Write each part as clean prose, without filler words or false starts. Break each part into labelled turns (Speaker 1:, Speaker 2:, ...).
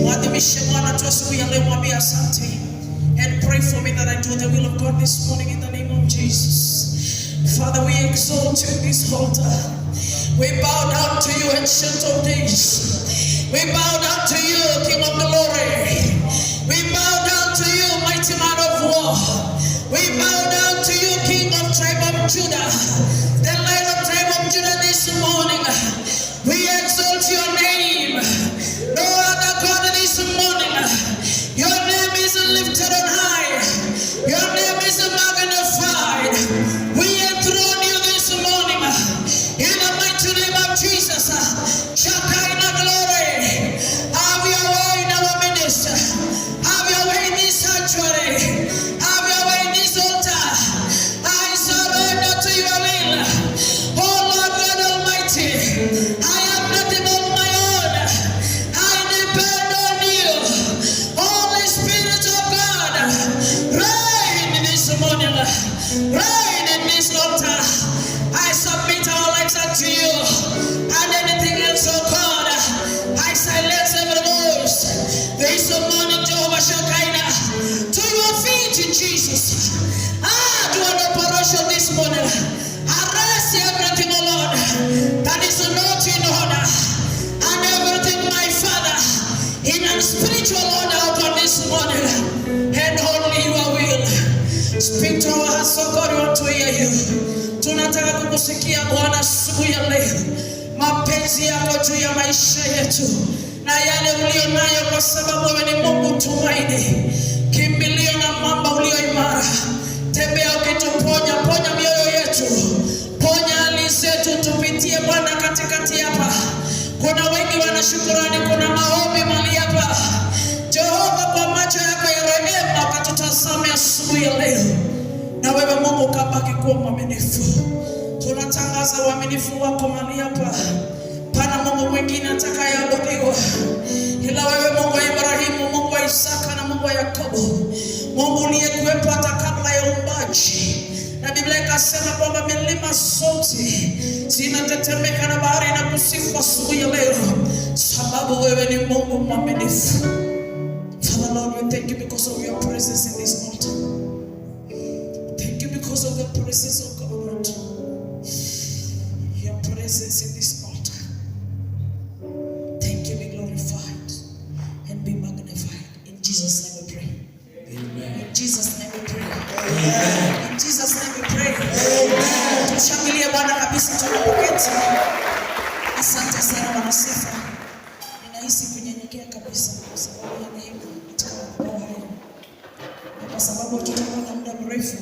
Speaker 1: Mwadhimishe Bwana tu asubuhi ya leo, mwambie asante. And pray for me that I do the will of God this morning in the name of Jesus. Father, we exalt you in this altar. We bow down to you, Ancient of Days. We bow down to you, King of Glory. We bow down to you, Mighty Man of War. We bow down to you, King of Tribe of Judah. The Lion of Tribe of Judah this morning. We exalt your name. No other God this morning. Your name is lifted on high. Your name is magnified. We enthrone you this morning. In the mighty name of Jesus. Shekinah glory. Have your way in our midst. Have your way in this sanctuary. Have your way in this altar. I surrender to your will. Oh Lord God Almighty, I am nothing on my own. I depend on you. Holy Spirit of God, reign this morning. Reign in this altar. I submit our lives unto you. And anything else, oh God, I silence every voice. This morning, Jehovah Shekinah, to your feet, Jesus. Do an operation this morning. Arrest everything, oh Lord, that is not in order. And everything, my Father, in a spiritual order upon this morning. And only your will. Speak to our hearts, oh God, we want to hear you. Tunataka kukusikia Bwana asubuhi ya leo. Mapenzi yako juu ya maisha yetu. Na yale ulio nayo, kwa sababu wewe ni Mungu tumaini. Kimbilio na mwamba ulio imara. Tembea ukituponya, ponya mioyo yetu. Ponya hali zetu, tupitie Bwana katikati hapa. Kuna wengi wana shukrani, kuna maombi mali hapa. Jehova, kwa macho yako ya rehema ukatutazame asubuhi ya leo. Na wewe Mungu ukabaki kuwa mwaminifu. Tunatangaza uaminifu wako mali hapa. Pana Mungu mwingine atakayeabudiwa ila wewe, Mungu wa Ibrahimu, Mungu wa Isaka na Mungu wa Yakobo. Mungu uliyekuwepo hata kabla ya uumbaji. Na Biblia ikasema kwamba milima zote zinatetemeka na bahari inakusifu asubuhi ya leo, sababu wewe ni Mungu mwaminifu. Father Lord, we thank you because of your presence in this altar. Thank you because of the presence of God. Your presence in this altar. Thank you, be glorified and be magnified. In Jesus' name we pray. Amen. In Jesus' name we pray. Amen. In Jesus' name we pray. Amen. Tushangilie Bwana kabisa tunapoketi. Asante sana Bwana sifa. Ninahisi kunyenyekea kabisa kwa sababu ya neema katika madhabahu haya. Kwa sababu tutakuwa na muda mrefu.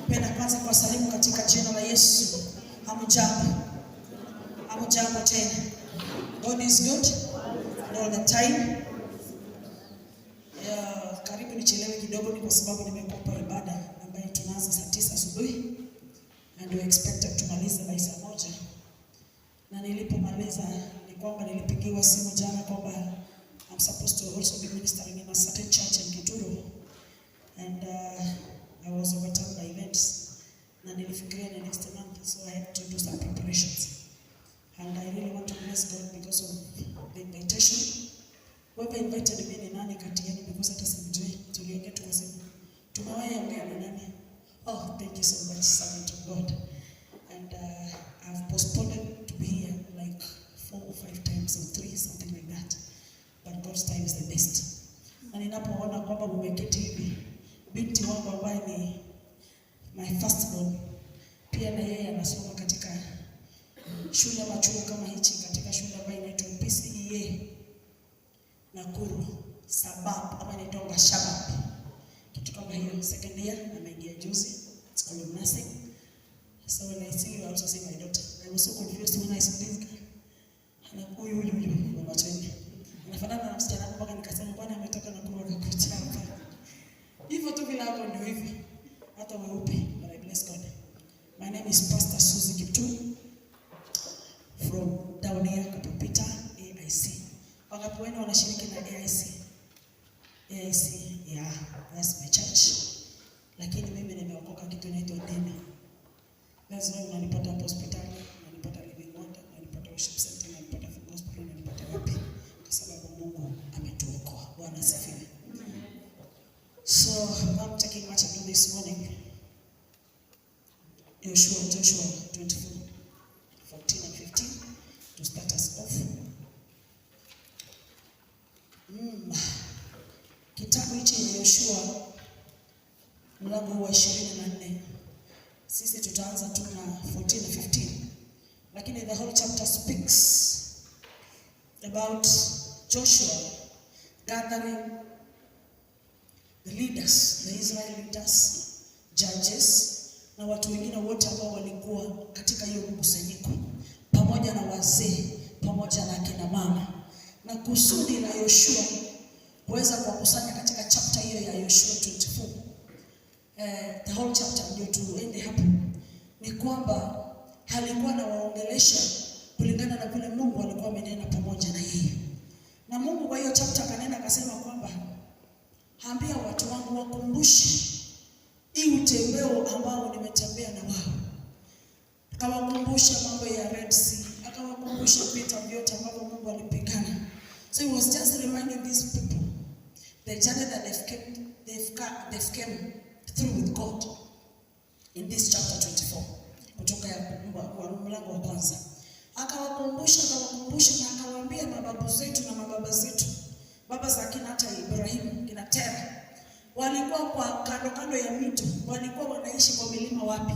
Speaker 1: Napenda kwanza kuwasalimu katika jina la Yesu. Hamjambo. Hamjambo tena. God is good all the time. Karibu nichelewe kidogo, ni kwa sababu nimekupa ibada ambayo tunaanza saa 9 asubuhi and we expected tumalize by saa 1. Na nilipomaliza ni kwamba nilipigiwa simu jana kwamba I'm supposed to also be ministering in a certain church in Kituro, and I was overturned by events. Na nilifikiria the next month, so I had to do some preparations. And I really want to bless God because of the invitation. Whoever invited me ni nani kati yenu, because hata simjui. Tuliongea tukasema tumewahi ongea na nani. Oh, thank you so much, servant of God. And I've postponed to be here like 4 or 5 times or 3, something like that. But God's time is the best. Na ninapoona kwamba umeketi hivi, binti wangu ambaye ni my firstborn, pia na yeye anasoma katika shule ya chuo kama hichi, katika shule ambayo inaitwa PCEA Nakuru Sabab, ama inaitwa Shabab, kitu kama hiyo. Second year ameingia juzi. It's called nursing. So when I see you, I also see my daughter. I was so confused when I saw this guy. Ana huyu mama cheni. Anafanana na msichana mpaka nikasema bwana ametoka Nakuru akakuja hapa. Hivyo tu bila hapo ndio hivi. Hata weupe. But I bless God. My name is Pastor Suzy Kiptum from down here Kapupita AIC. Wangapi wenu wanashiriki na AIC? AIC, yeah, that's my church. Lakini mimi nimeokoka kitu inaitwa Demi. Joshua 24:14 and 15 to start us off. Kitabu hichi cha Joshua mlango wa 24. Sisi tutaanza tu na 14 and 15. Lakini the whole chapter speaks about Joshua gathering the leaders, the Israel leaders, judges na watu wengine wote ambao walikuwa katika hiyo mkusanyiko, pamoja na wazee, pamoja na kina mama. Na kusudi la Joshua kuweza kuwakusanya katika chapter hiyo ya Joshua 24, the whole chapter ndio tuende hapo, ni kwamba alikuwa na waongelesha kulingana na vile Mungu alikuwa amenena pamoja na yeye. Na Mungu kwa hiyo chapter kanena akasema kwamba ambia watu wangu wakumbushe hii utembeo ambao nimetembea na wao. Akawakumbusha mambo ya Red Sea, akawakumbusha vita vyote ambavyo Mungu alipigana. So he was just reminding these people the journey that they've came through with God in this chapter 24 kutoka kwa mlango wa kwanza. Akawakumbusha na akawaambia mababu zetu na mababa zetu, baba za kina hata Ibrahim, kina Tera, walikuwa kwa kando ya mito, walikuwa wanaishi kwa milima wapi.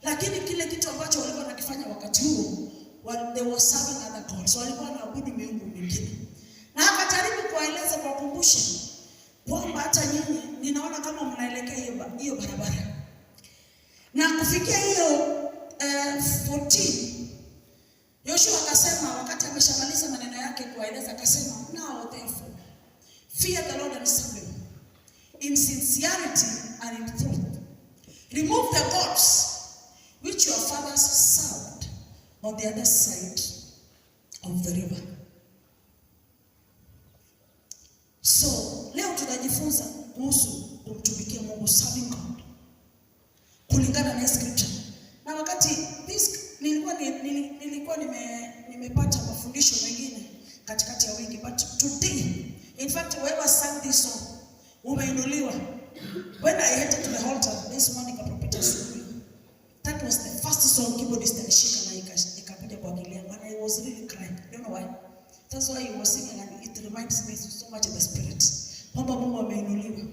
Speaker 1: Lakini kile kitu ambacho walikuwa wanakifanya wakati huo, they were serving other gods. Walikuwa wanaabudu miungu mingine. Na akajaribu kuwaeleza, kuwakumbusha kwamba hata nyinyi ninaona kama mnaelekea hiyo barabara. Na kufikia hiyo 14, Joshua akasema, wakati ameshamaliza maneno yake kuwaeleza, akasema, now therefore fear the Lord and serve him in sincerity and in truth. Remove the gods which your fathers served on the other side of the river. So leo tunajifunza kuhusu kumtumikia Mungu, serving God kulingana na scripture. Na wakati nilikuwa nimepata mafundisho mengine katikati ya wiki, but today, in fact, whoever sang this song umeinuliwa. When I headed to the altar this morning, that was the first song keyboardist alishika na ikakuja kwa akili yangu, and I was really crying. You know why? That's why he was singing, and it reminds me so much of the spirit. Kwamba Mungu ameinuliwa.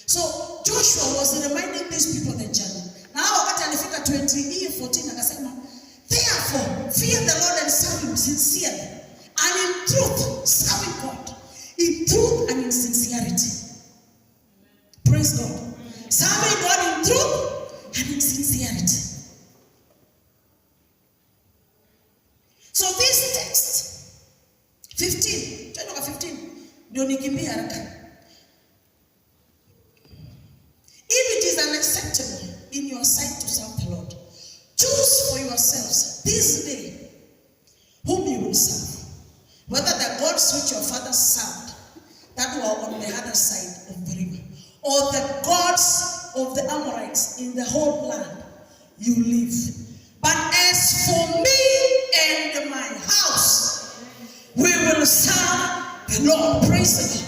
Speaker 1: So Joshua was reminding these people the journey. Na wakati alifika 20:14 akasema, therefore fear the Lord and serve him sincerely and in truth, serving God in truth and in sincerity. Praise God. Serving God in truth and in sincerity. So this text 15, chapter 15, ndio nikimbia haraka. If it is unacceptable in your sight to serve the Lord, choose for yourselves this day whom you will serve, whether the gods which your fathers served that were on the other side of the river, or the gods of the Amorites in the whole land you live. But as for me and my house, we will serve the Lord. Praise the Lord.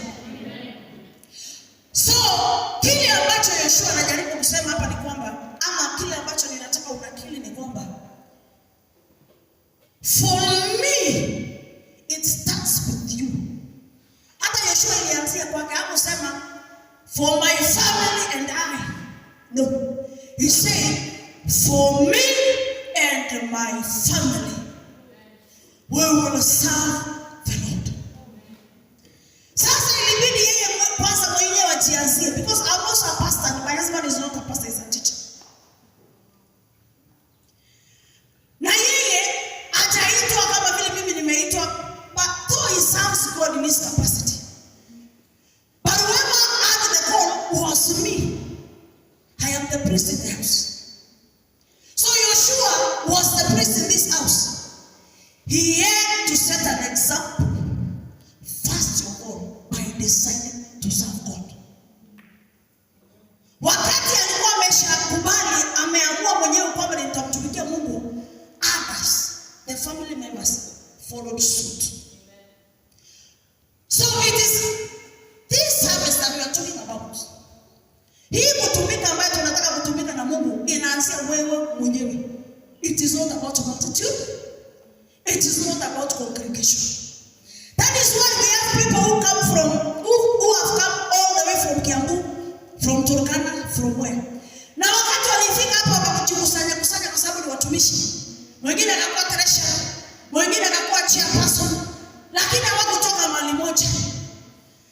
Speaker 1: So kile ambacho Joshua anajaribu kusema hapa ni kwamba, ama kile ambacho ninataka unakili ni kwamba, for me it starts with you. Hata Joshua ilianzia kwake, hakusema for my family and I. No. He said, for me and my family, we will serve the Lord. Sasa ilibidi yeye kwanza mwenyewe ajianzie, because I'm also a pastor and my husband is not a pastor, he's a teacher. Na yeye hajaitwa kama vile mimi nimeitwa, but though he serves God in his capacity. But whoever had the call was me. I am the priest in the house. So Joshua was the priest in this house. He had to set an example, first of all, by deciding to serve God. Wakati alikuwa ameshakubali, ameamua mwenyewe kwamba nitamtumikia Mungu, others, the family members, followed suit. So it is this service that we are talking about. Hii kutumika ambayo tunataka kutumika na Mungu inaanzia wewe mwenyewe. It is not about multitude. It is not about congregation. That is why we have people who come from, who have come all the way from Kiambu, from Turkana, from where. Na wakati walifika hapa wakajikusanya kwa sababu ni watumishi. Mwingine anakuwa treasurer, mwingine anakuwa chairperson, lakini hawakutoka mahali moja.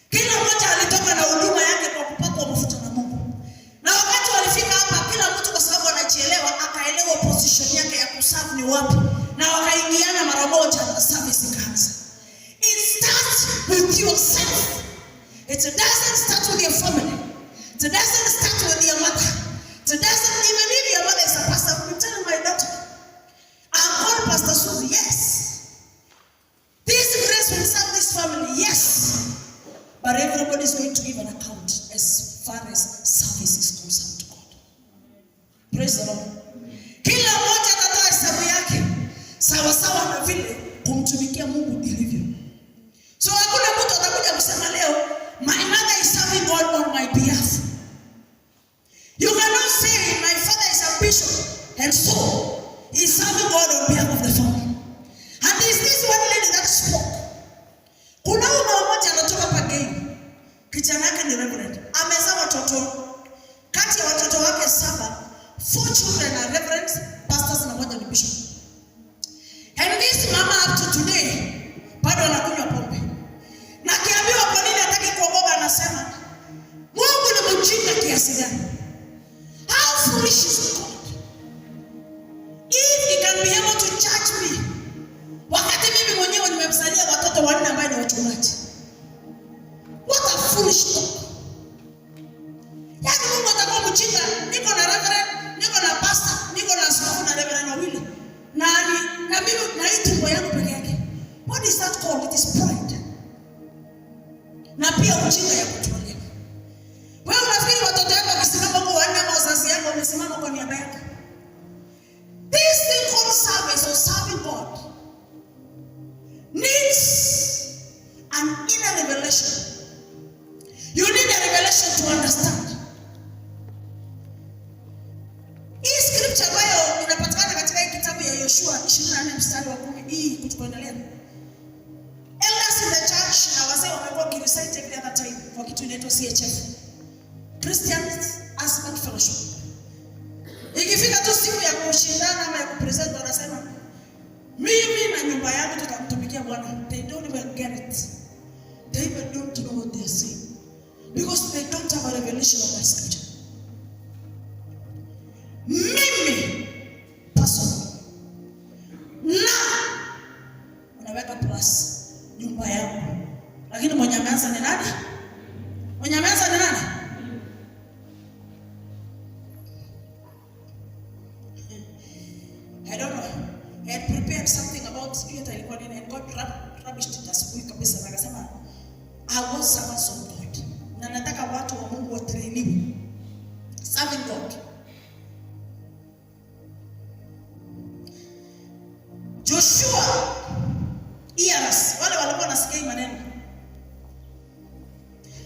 Speaker 1: Kila mmoja alitoka na huduma yake kwa kupakwa mafuta na Mungu. Na wakati walifika hapa, kila mtu kwa sababu anajielewa, akaelewa position yake ya kuserve ni wapi. Na wakaingiana mara moja na service ikaanza. It starts with yourself. It doesn't start with your family. It doesn't start with your mother. It doesn't, even if your mother is a pastor. I'm telling my daughter, I'm called Pastor Susie, yes. This grace will serve this family, yes. But everybody is going to give an account as far as service is concerned to God. Praise the Lord. Kila mmoja atatoa hesabu yake sawa na vile kumtumikia Mungu ilivyo. So hakuna mtu atakuja kusema leo, my mother is serving God on my behalf. You cannot say my father is a bishop and so he is serving God on behalf of the family. And there is this one lady that spoke. Kuna mama mmoja anatoka Pagei. Kijana yake ni reverend. Amezaa watoto. Kati ya watoto wake 7, 4 children are reverends, pastors na mmoja ni bishop. And this mama up to today bado anakunywa pombe. Na kiambiwa kwa nini hataki kuogopa, anasema Mungu ni mjinga kiasi gani? How foolish is God? If he can be able to judge me, wakati mimi mwenyewe nimemzalia watoto 4 ambao ni wachungaji. What a foolish talk. Yaani Mungu atakuwa mjinga, niko na reverend, niko na pastor, niko na askofu na reverend wawili. Na mimi na hii tumbo yangu peke yake. What is that called? It is pride. Na pia ujinga ya kutulia. Wewe unafikiri watoto wako wakisimama kwa wana wazazi yako wamesimama kwa niaba yako? This thing called service or serving God needs an inner revelation. You need a revelation to understand. Hii scripture ambayo inapatikana katika kitabu ya Yoshua 24 mstari wa 10 hii kutuendelea. Elders in the church na wazee wamekuwa kirecite every other time kwa kitu inaitwa CHF. Christians Husband Fellowship. Ikifika tu siku ya kushindana ama ya kupresent wanasema mimi na nyumba yangu tutamtumikia Bwana. They don't even get it. They even don't know what they are saying. Because they don't have a revelation of that scripture. Mimi personally na unaweka plus nyumba yangu. Lakini mwenye ameanza ni nani? Mwenye ameanza ni nani? I don't know. I had prepared something about spirit and God rubbished it asubuhi kabisa na akasema I want servants of God. Na nataka watu wa Mungu watrainiwe serving God. Joshua Eras, wale walikuwa nasikia hii maneno.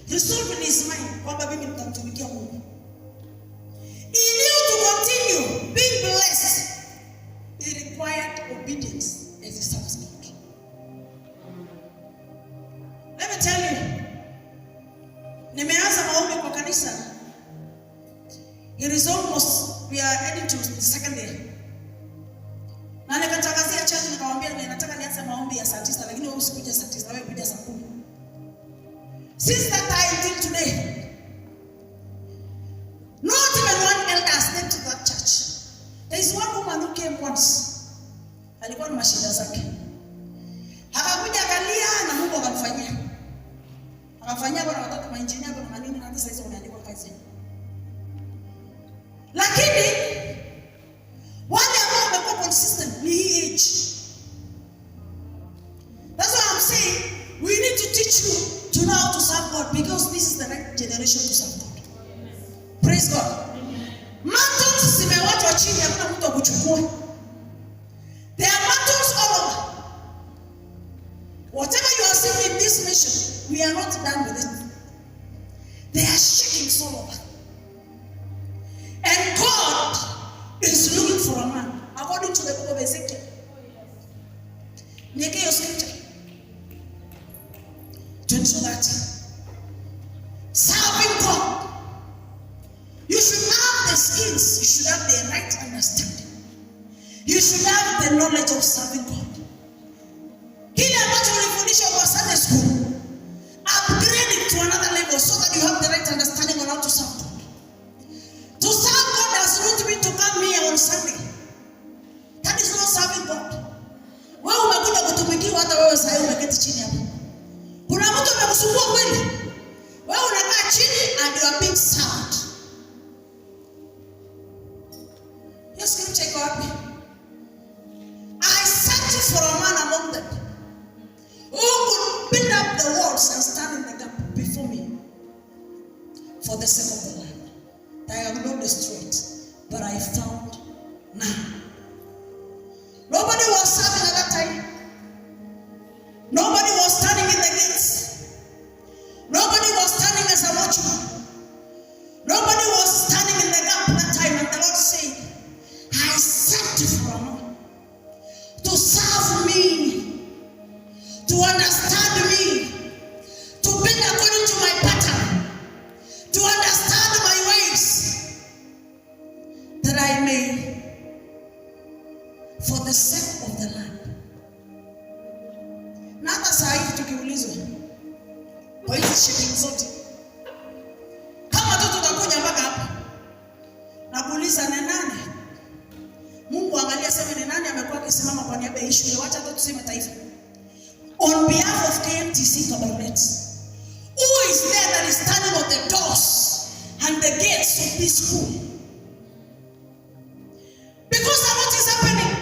Speaker 1: Resolve in his mind kwamba mimi nitamtumikia Mungu. He knew to continue being blessed. He required obedience as he serves God. Let me tell you, nimeanza maombi kwa kanisa. It is almost, we are heading to the second day. Na nikatangazia church nikamwambia ninataka nianze maombi ya saa 9 lakini wewe usikuje saa 9, wewe kuja saa 10. Since that time till today, not even one elder stepped to that church. There is one woman who came once. Alikuwa na mashida zake. Akakuja akalia na Mungu akamfanyia. Akamfanyia kwa watoto mainjinia kwa manini na hata sasa wanaandikwa kazi. Lakini wale ambao wamekuwa consistent ni hii age. That's why I'm saying we need to teach you to know how to serve God because this is the right generation to serve God. Praise God. Mantles zimewachwa chini, hakuna mtu akuchukua. There are mantles all over. Whatever you are seeing in this mission, we are not done with it. They are shaking all over. And God is looking for a man. according to the book of Ezekiel. Nieke your scripture. To ensure that serving God, you should have the skills, you should have the right understanding, you should have the knowledge of serving God. Kile ambacho ulifundishwa kwa Sunday school, upgrade it to another level so that you have the right understanding on how to serve God. To serve God does not mean to come here on Sunday. That is not serving God. Wewe umekuja kutumikiwa, hata wewe sasa umeketi chini hapo. Kuna mtu amekusumbua kweli? Wewe unakaa chini and you are being served. Yes, scripture iko wapi? I searched for a man among them who could build up the walls and stand in the gap before me for the sake of the land. I have not destroyed, but I found none. Nobody was serving at that time. Nobody was standing in the gates. Nobody was standing as a watchman. Nobody was standing in the gap that time. And the Lord said, I searched for a man to serve me, to understand me, to build according to my pattern, to understand my ways, that I may, for the sake of the land. Na hata saa hii tukiulizwa kwa hizi shilingi zote, kama tu tutakuja mpaka hapa na kuuliza ni nani, Mungu angalia sema ni nani amekuwa akisimama kwa niaba ya shule, wacha tu tuseme taifa, on behalf of KMTC Kabarnet, who is there that is standing on the doors and the gates of this school? Because of what is happening,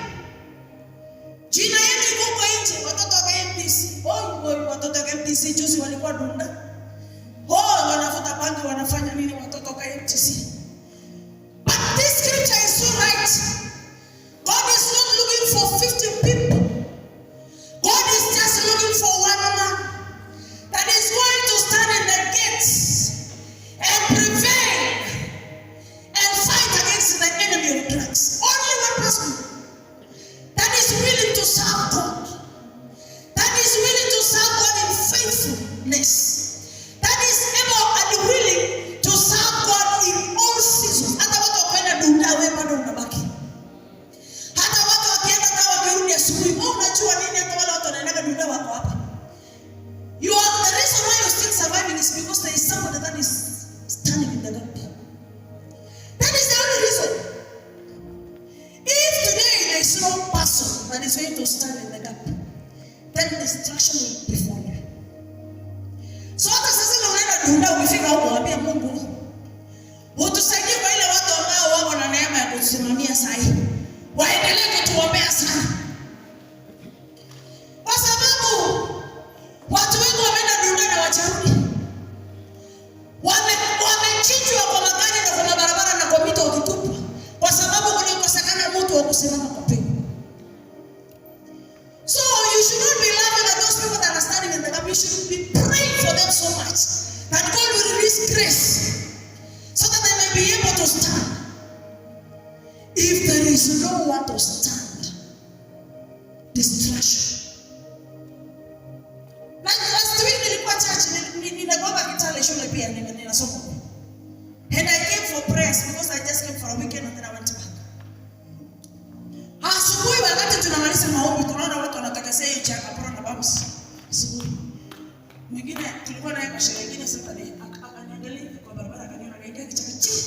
Speaker 1: jina yenu iko kwa nje. Watoto wa KMTC, watoto wa KMTC juzi walikuwa dunda, wanafuta bangi, wanafanya nini watoto wa KMTC? But this scripture is so right. God is not looking for 50 people. God is just looking for one man that is going to stand in the gates and prevail and fight against the enemy of drugs. Only one person that is willing to serve God, that is willing to serve God in faithfulness, that is able and willing to serve God in all seasons. Hata watu wakwenda dunda, wewe bado unabaki. Hata watu wakienda kama wakirudi asubuhi, unajua nini? Hata wale watu wanaenda dunda wako hapa. You are the reason why you're still surviving is because there is somebody that is standing in the gap. That is the only reason. If today there is no person that is going to stand in the gap, then destruction will befall you. So hata sasa unaenda dunda, ukifika huko waambie Mungu, utusaidie kwa ile watu ambao wako na neema ya kusimamia sahi, waendelee kutuombea sana, kwa sababu watu wengi wameenda dunda na wajarudi, wamechinjwa kwa magari na kwa mabarabara na kwa mito ukitupwa, kwa sababu kulikosekana mtu wa kusimama kwa pengo. So you should not be laughing at those people that are standing in the gap. You should be praying for them so much that God will release grace so that they may be able to stand. If there is no one to stand, destruction. Like last week nilikuwa church, ninagonga Kitale shule pia ninasoma. And I came for prayers because I just came for a weekend and then I went back. Asubuhi wakati tunamaliza maombi, tunaona watu wanatakasea hiyo chaka pora na babs. Asubuhi mwingine tulikuwa naye kwa sherehe nyingine, sasa akaniangalia kwa barabara, akaniona kaingia kichaka chini.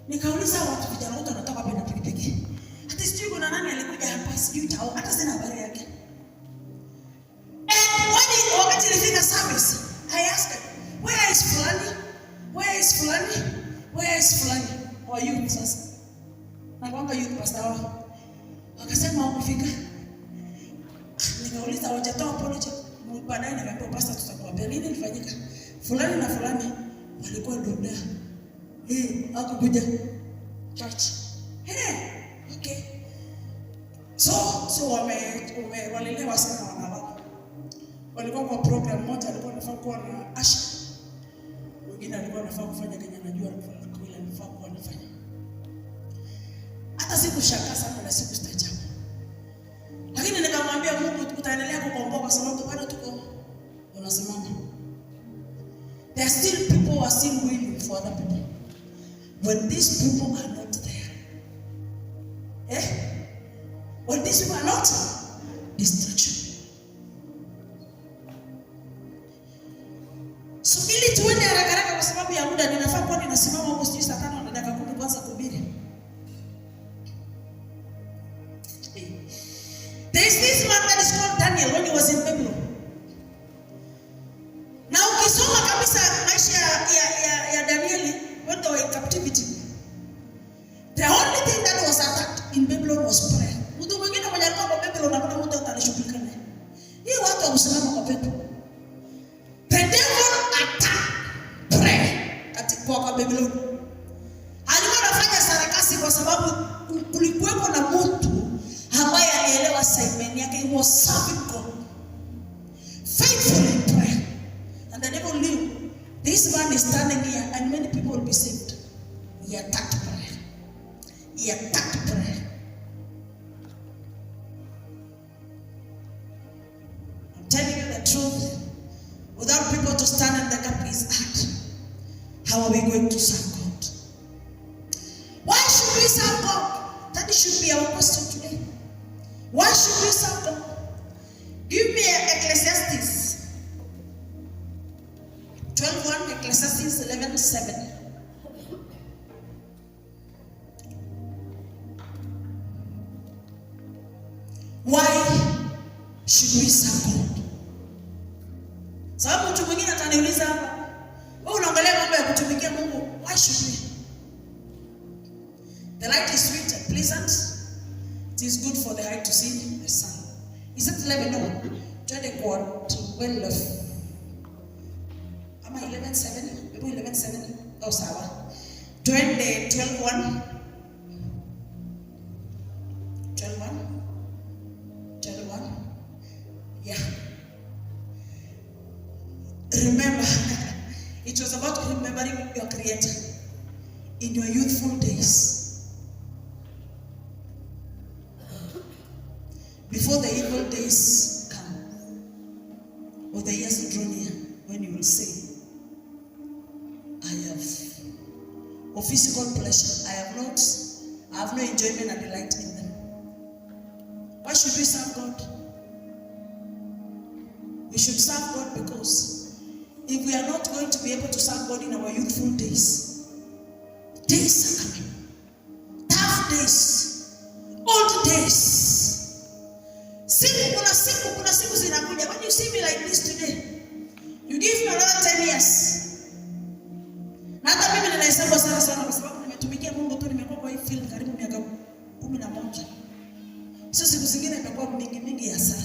Speaker 1: Nikauliza watu vijana wote wanatoka hapa na pikipiki. Hata sijui kuna nani alikuja hapa, sijui tao, hata sina habari yake. And wakati nilifika service, I asked them, where is Fulani? Where is Fulani? Where is Fulani? Or you sasa? Na kwamba youth pastor wao. Wakasema wamefika. Nikauliza hawajatoa apology. Baadaye nikaambia pastor tutakuambia nini ilifanyika. Fulani na Fulani walikuwa dunda. Hakukuja church. Okay. So walelewa sana wanawake. Walikuwa kwa program moja, alikuwa anafaa kuwa na Asha. Mwingine alikuwa anafaa kufanya Kenya, najua alikuwa anafaa kuwa anafanya. hata sikushangaa sana na sikustaajabu. Lakini nikamwambia Mungu, utaendelea kukomboa kwa sababu bado tuko unasimama. There are still people who are still willing for other people. When these people are not there, when these people are not, destruction. So ili tuende haraka kwa sababu ya muda, ninafaa kuwa ninasimama huko sijui saa 5 na dakika 10 kwanza kuhubiri. There is this man that is called Daniel when he was in Babylon. Na ukisoma kabisa maisha ya Danieli when they were in captivity, the only thing that was attacked in Babylon was prayer. Mtu mwingine mwenye alikuwa kwa Babylon hakuna mtu atashughulika naye. Hii watu wamesimama kwa pepo. The devil attacked prayer kwa Babylon. Alikuwa anafanya sarakasi kwa sababu kulikuwepo na mtu ambaye alielewa assignment yake. He was serving God faithfully in prayer. And the devil knew this man is standing here and many people will be saved. He attacked prayer. He attacked prayer. I'm telling you the truth. Without people to stand in the gap is hard. How are we going to serve God? Why should we serve God? That should be our question today. Why should we serve God? Give me Ecclesiastes 12:1, Ecclesiastes 11:7. Why should we serve God? Sababu mtu mwingine ataniuliza hapa, wewe unaangalia mambo ya kutumikia Mungu, why should we? The light is sweet and pleasant. It is good for the eye to see the sun. Is it 11? No. 12. Am I 11:7? Maybe 11:7. Oh, sawa. 12:1. 12:1. Yeah. Remember, it was about remembering your Creator in your youthful days. Before the evil days come, or the years draw near, when you will say, I have of physical pleasure, I have no enjoyment and delight in them. Why should we serve God? We should serve God because if we are not going to be able to serve God in our youthful days, days are coming. Tough days, old days. Kuna siku zinakuja. When you see me like this today, you give me another 10 years. Na hata mimi ninahesabu sana kwa sababu nimetumikia Mungu tu, nimekuwa kwa hii field karibu miaka 11. Sio siku zingine imekuwa mingi ya sana.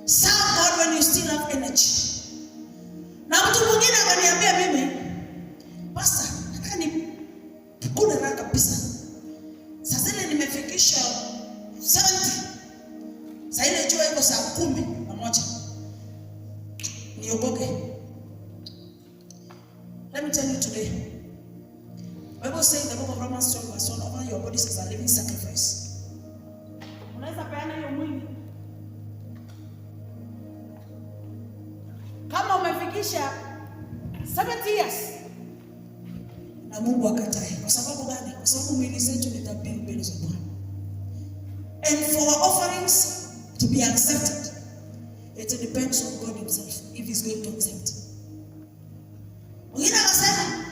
Speaker 1: Serve God when you still have energy. Na mtu mwingine akaniambia mimi, Pastor, nataka nikule raha kabisa. Sasa ile nimefikisha 70. Sasa ile jua iko saa 11. Niogoke. Let me tell you today. Bible says in the book of Romans 12:1, offer your bodies as a living sacrifice. Unaweza peana hiyo mwili. Kama umefikisha 70 years na Mungu akatae. Kwa sababu gani? Kwa sababu mwili zetu ni dhabihu mbele za Bwana. And for our offerings to be accepted, it depends on God himself if he's going to accept. Wengine wanasema,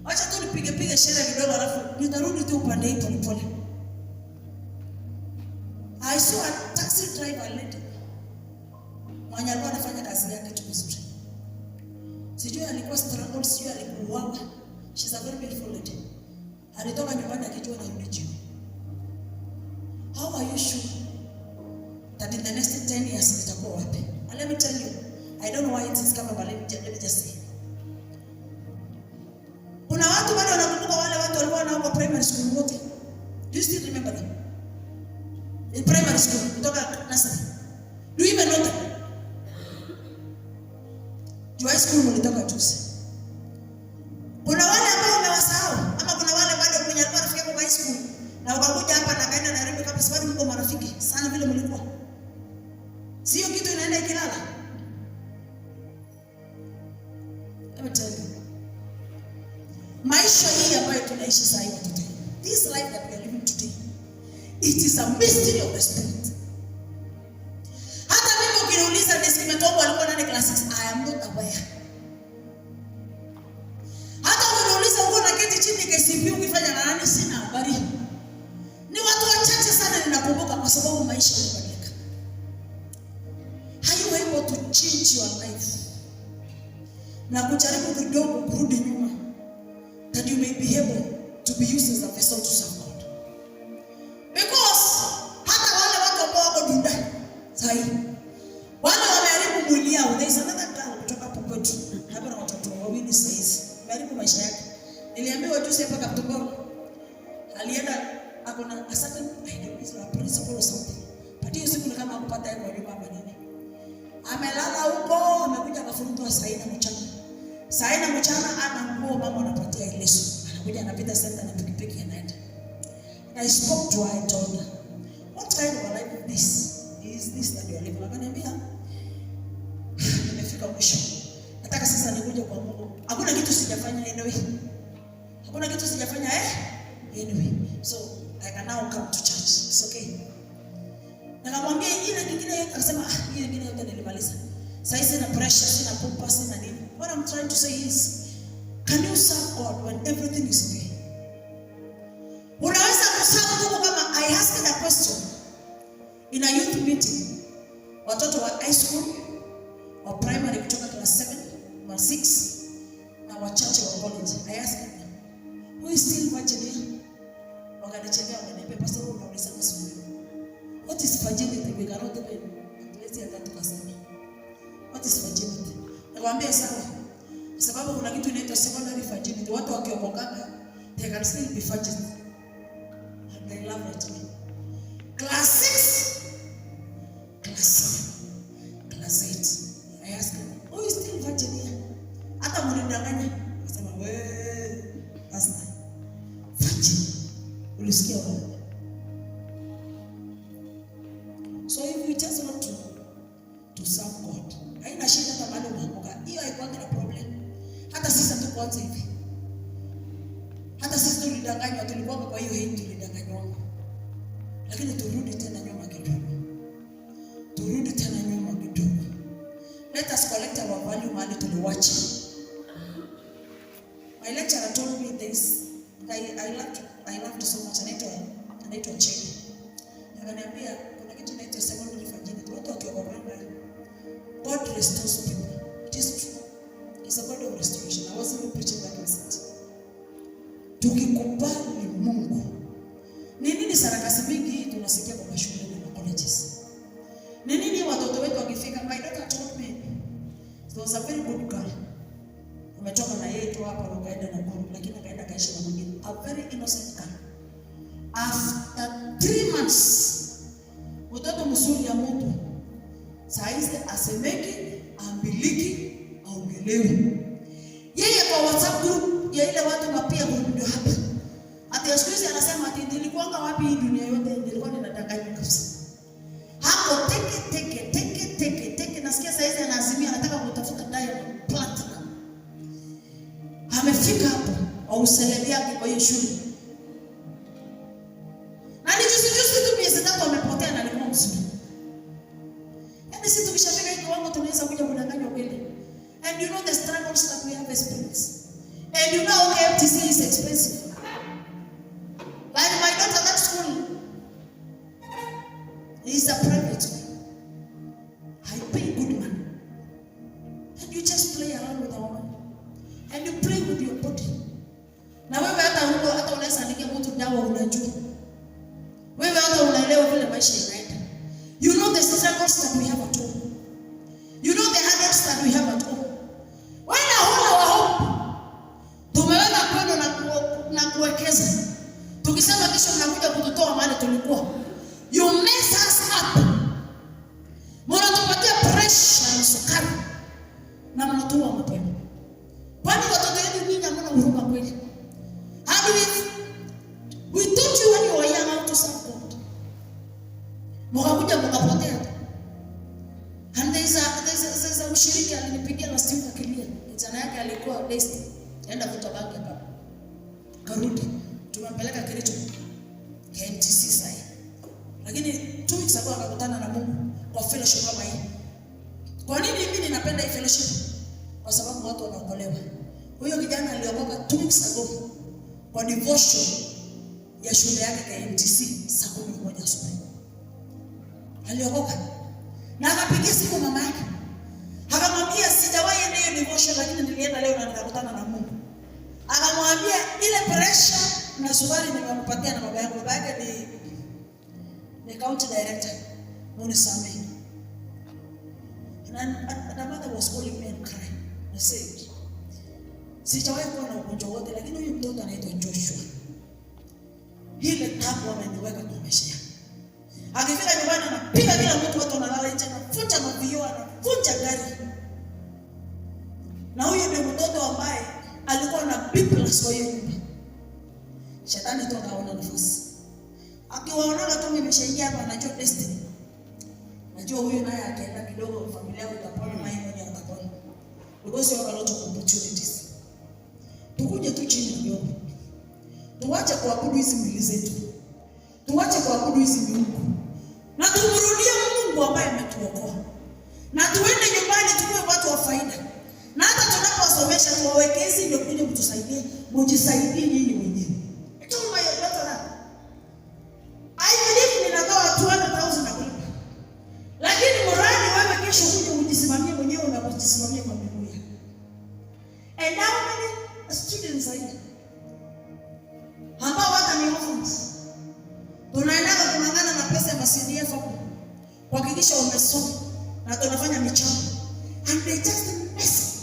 Speaker 1: acha tu nipige sherehe kidogo alafu nitarudi tu upande hii pole. I saw a taxi driver lady. Mwenye alikuwa anafanya kazi yake tu vizuri. Sijui alikuwa strangled, sijui alikuuawa. She's a very beautiful lady. Alitoka nyumbani akijua na yule jiwe. How are you sure that in the next 10 years nitakuwa wapi? And let me tell you, I don't know why it is coming, but let me just say. Kuna watu bado wanakumbuka wale watu walikuwa nao kwa primary school wote. Do you still remember them? In primary school, kutoka nursery. Do you even know them? High school mlitoka juzi. Kuna wale ambao umewasahau ama kuna wale bado kwenye alikuwa rafiki yako kwa high school Na ukakuja hapa na kaenda Nairobi kwa sababu mko marafiki sana vile mlikuwa. Sio kitu inaenda ikilala. Let me tell you. Maisha hii ambayo tunaishi sasa hivi today. This life that we are living today. It is a mystery of the spirit. Hata mimi ukiniuliza nisimetoka alikuwa nani class 6, I am not aware. Hata ukiniuliza uko na kiti chini KCP ukifanya na nani, sina habari. Ni watu wachache sana ninakumbuka kwa sababu maisha yanabadilika. Are you able to change your life? Na kujaribu kidogo kurudi nyuma, that you may be able to be used as a vessel to serve God. Because hata wale watu ambao wako dunda sahi, wale wameharibu mwili yao. There is another girl kutoka hapo kwetu, hapa na watoto wawili saizi, ameharibu maisha yake. Niliambiwa juzi hapa Kaptongoro, alienda akona a certain idea, a principle or something. But hiyo siku ni kama kupata yeye kwa nyumba nini. Amelala huko, amekuja akafundwa saa 4 mchana. Saa 4 mchana ana nguo mama anapatia Yesu. Anakuja anapita center na pikipiki anaenda. I spoke to her, I told her, what kind of a life is this that you are living? Akaniambia, nimefika mwisho. Nataka sasa nikuje kwa Mungu. Hakuna kitu sijafanya anyway. Hakuna kitu sijafanya anyway. So I can now come to church. It's okay. Nikamwambia ile nyingine yote, akasema ile nyingine yote nilimaliza. Sasa sina pressure, sina pupa, sina nini. What I'm trying to say is, can you serve God when everything is okay? Unaweza kuserve Mungu kama I asked a question in a youth meeting. Watoto wa high school or primary kutoka class 7 or 6 na wachache wa college. I asked them, who is still virgin here? Wakanichekea wakaniambia, pastor unauliza maswali. What is virginity? We cannot even place it at kasema. What is virginity? Nakwambia sawa. Kwa sababu kuna kitu inaitwa secondary virginity. Watu wakiokoka, they can still be virgin. And they love it. Class 6, class 7, class 8. I asked them, who is still virgin here? Hata mnidanganya. Akasema, wewe, pastor. Virgin. Ulisikia wapi? So if you just want to serve God, haina shida hata bado unaanguka. Hiyo haikuwa na problem. Hata sisi tukoanza hivi. Hata sisi tulidanganywa, tulikuwa kwa hiyo hii tulidanganywa. Lakini turudi tena nyuma kidogo. Turudi tena nyuma kidogo. Let us collect our value money tuliwacha. My lecturer told me this. I loved so much. Anaitwa Cheni. Akaniambia kuna kitu inaitwa secondary virginity. Watu wakiokoka, God restores people. It is true. It's a God of restoration. I wasn't even preaching that message. Tukikubali Mungu. Ni nini sarakasi mingi tunasikia kwa mashule na colleges? Ni nini watoto wetu wakifika? My daughter told me, there was a very good girl. Umetoka na yeye tu hapa ukaenda na Mungu, lakini akaenda kaishi na mwingine. A very innocent girl. After 3 months, mtoto mzuri ya mtu saizi asemeki, ambiliki, aongelewi. Yeye kwa WhatsApp group ya ile watu mapia ndio hapa. Ati siku anasema ati nilikuanga wapi hii dunia yote, nilikuwa ninadanganywa kabisa. Hapo teke nasikia saizi anaazimia anataka kutafuta diamond platinum. Amefika hapo au seledi yake kwa hiyo shule. Na ni juzi tu miezi 3 amepotea na alikuwa mzuri. Yaani sisi tukishafika hiyo kiwango tunaweza kuja kudanganywa kweli. And you know the struggles that we have experienced. And you know KMTC is expensive. Like my daughter, that school is a private school. I pay good money. And you just play around with our money. And you play with your body. Na wewe hata unaweza andika mtu dawa unajua. Wewe hata unaelewa vile maisha yanaenda. You know the struggles that we have at home. You know the hurdles that we have at home. Wewe huna wa hope. Tumeweka kwenda na kuwekeza. Tukisema kesho tunakuja kututoa mahali tulikuwa. You mess us up. Mnatupatia pressure na sukari. Na mnatoa mapema. Kwani watoto wetu nyinyi hamna huruma kweli? How do we taught you when you were young? Mkakuja mkapotea. And there's a mshiriki alinipigia last week akilia. Kijana yake alikuwa list. Enda kutoka hapa. Karudi. Tumempeleka Kericho. KMTC sasa. Lakini 2 weeks ago akakutana na Mungu kwa fellowship kama hii. Kwa nini mimi ninapenda hii fellowship? Kwa sababu watu wanaokolewa. Huyo kijana aliokoka 2 weeks ago kwa devotion ya shule yake KMTC saa 11 asubuhi. Aliokoka. Na akapigia simu mama yake. Akamwambia sijawahi enda hiyo devotion lakini nilienda leo na nikakutana na Mungu. Akamwambia ile pressure na sukari nimempatia na baba yangu. Baba yake ni county director. Munisamehe. And the mother was calling me and crying. I said, sijawahi kuwa na ugonjwa wote lakini huyu mtoto anaitwa Joshua. Hile tabu ameniweka kwa maisha yangu. Akifika nyumbani anapiga kila mtu, watu wanalala nje, anafunja mavio, anafunja gari. Na huyu ndio mtoto ambaye alikuwa na B+ kwa hiyo nyumba. Shetani tu akaona nafasi. Akiwaona tu nimeshaingia hapa, anajua destiny. Najua huyu naye akaenda kidogo, familia yao itapona na yeye mwenyewe atapona. Because you have a lot of opportunities. Tukuje tu chini kidogo. Tuache kuabudu hizi mwili zetu. Tuache kuabudu hizi miungu. Na tumrudie Mungu ambaye ametuokoa. Na tuende nyumbani tuwe watu wa faida. Na hata tunaposomesha tuwawekezi ndio kuja kutusaidia, mujisaidie nyinyi wenyewe. Tuma ya watu na. I believe ninatoa 200,000 na kulipa. Lakini morani wewe kesho kuja ujisimamie mwenyewe na kujisimamia kwa miguu yako. And how many students are here? Ambao hata ni orphans. Tunaenda kung'ang'ana na pesa ya CDF hapo. Kuhakikisha wamesoma na tunafanya michango. And they just mess.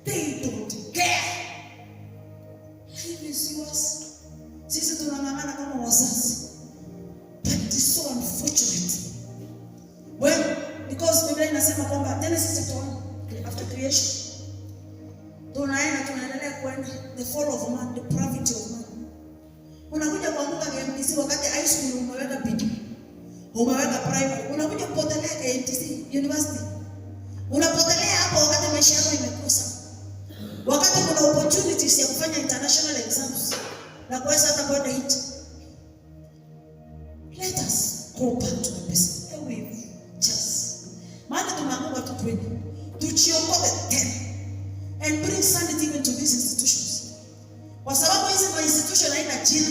Speaker 1: They don't care. Life is yours. Sisi tunang'ang'ana kama wazazi. But it's so unfortunate. Well, because Biblia inasema kwamba Genesis chapter 1 after creation. Tunaendelea kwenda the fall of man, the depravity of man. Unakuja kuanguka KMTC wakati high school umeweka bidii. Umeweka primary. Unakuja kupotelea KMTC university. Unapotelea hapo wakati maisha yako imekosa. Wakati kuna opportunities ya kufanya international exams na kuweza hata kwenda nje. Let us go back to the basics. Just. Maana tunaanguka tu kweli. Tuchiokoe tena. And bring sanity into these institutions. Kwa sababu hizi ma institution haina jina.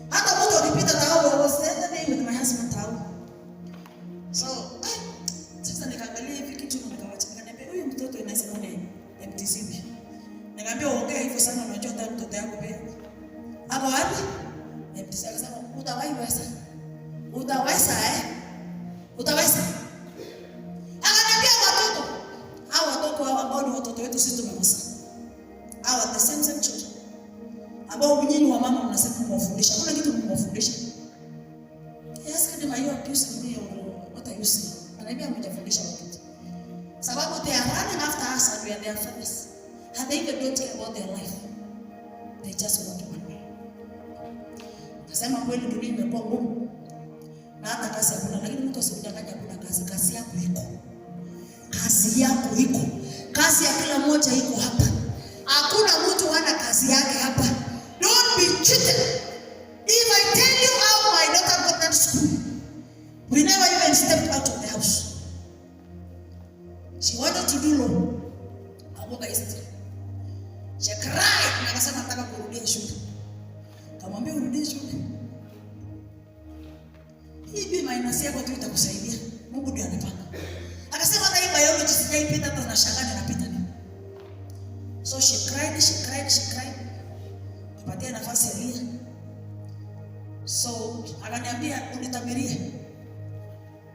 Speaker 1: Hata mtu akipita tao was the day with my husband tao. So, sasa nikaangalia hivi kitu na nikawacha. Nikaniambia huyu mtoto inaweza kuwa ni MTC. Nikamwambia ongea hivyo sana, unajua hata mtoto yako pia. Hapo wapi? MTC akasema utaweza. Utaweza Utaweza. Akaniambia watoto hao ambao ni watoto wetu sisi tumekosa. Hawa the same children. Ambao nyinyi wa mama mnasema kuwafundisha. Kuna kitu mmewafundisha. Yes, kama hiyo abuse ni what are you saying? Anaambia mjafundisha watoto. Sababu they are running after us and we are their fathers. And they even don't care about their life. They just want money. Nasema kweli dunia imekuwa ngumu. Na hata kazi hakuna, lakini mtu asikudanganya kuna kazi. Kazi yako iko. Kazi yako iko. Kazi ya kila mmoja iko hapa. Hakuna mtu hana kazi yake hapa. Don't be cheated. If I tell you how my daughter got that school, we never even stepped out of the house. She wanted to do law. Abuka history. She cried. Na akasema nataka kurudia shule. Kamwambia urudie shule. Hii minus yako tu itakusaidia. Mungu ndiye anapanga. Akasema hata hii biology sijaipita hata na shangani napita nini. So she cried. Kapatia nafasi ya Lia. So akaniambia unitabirie.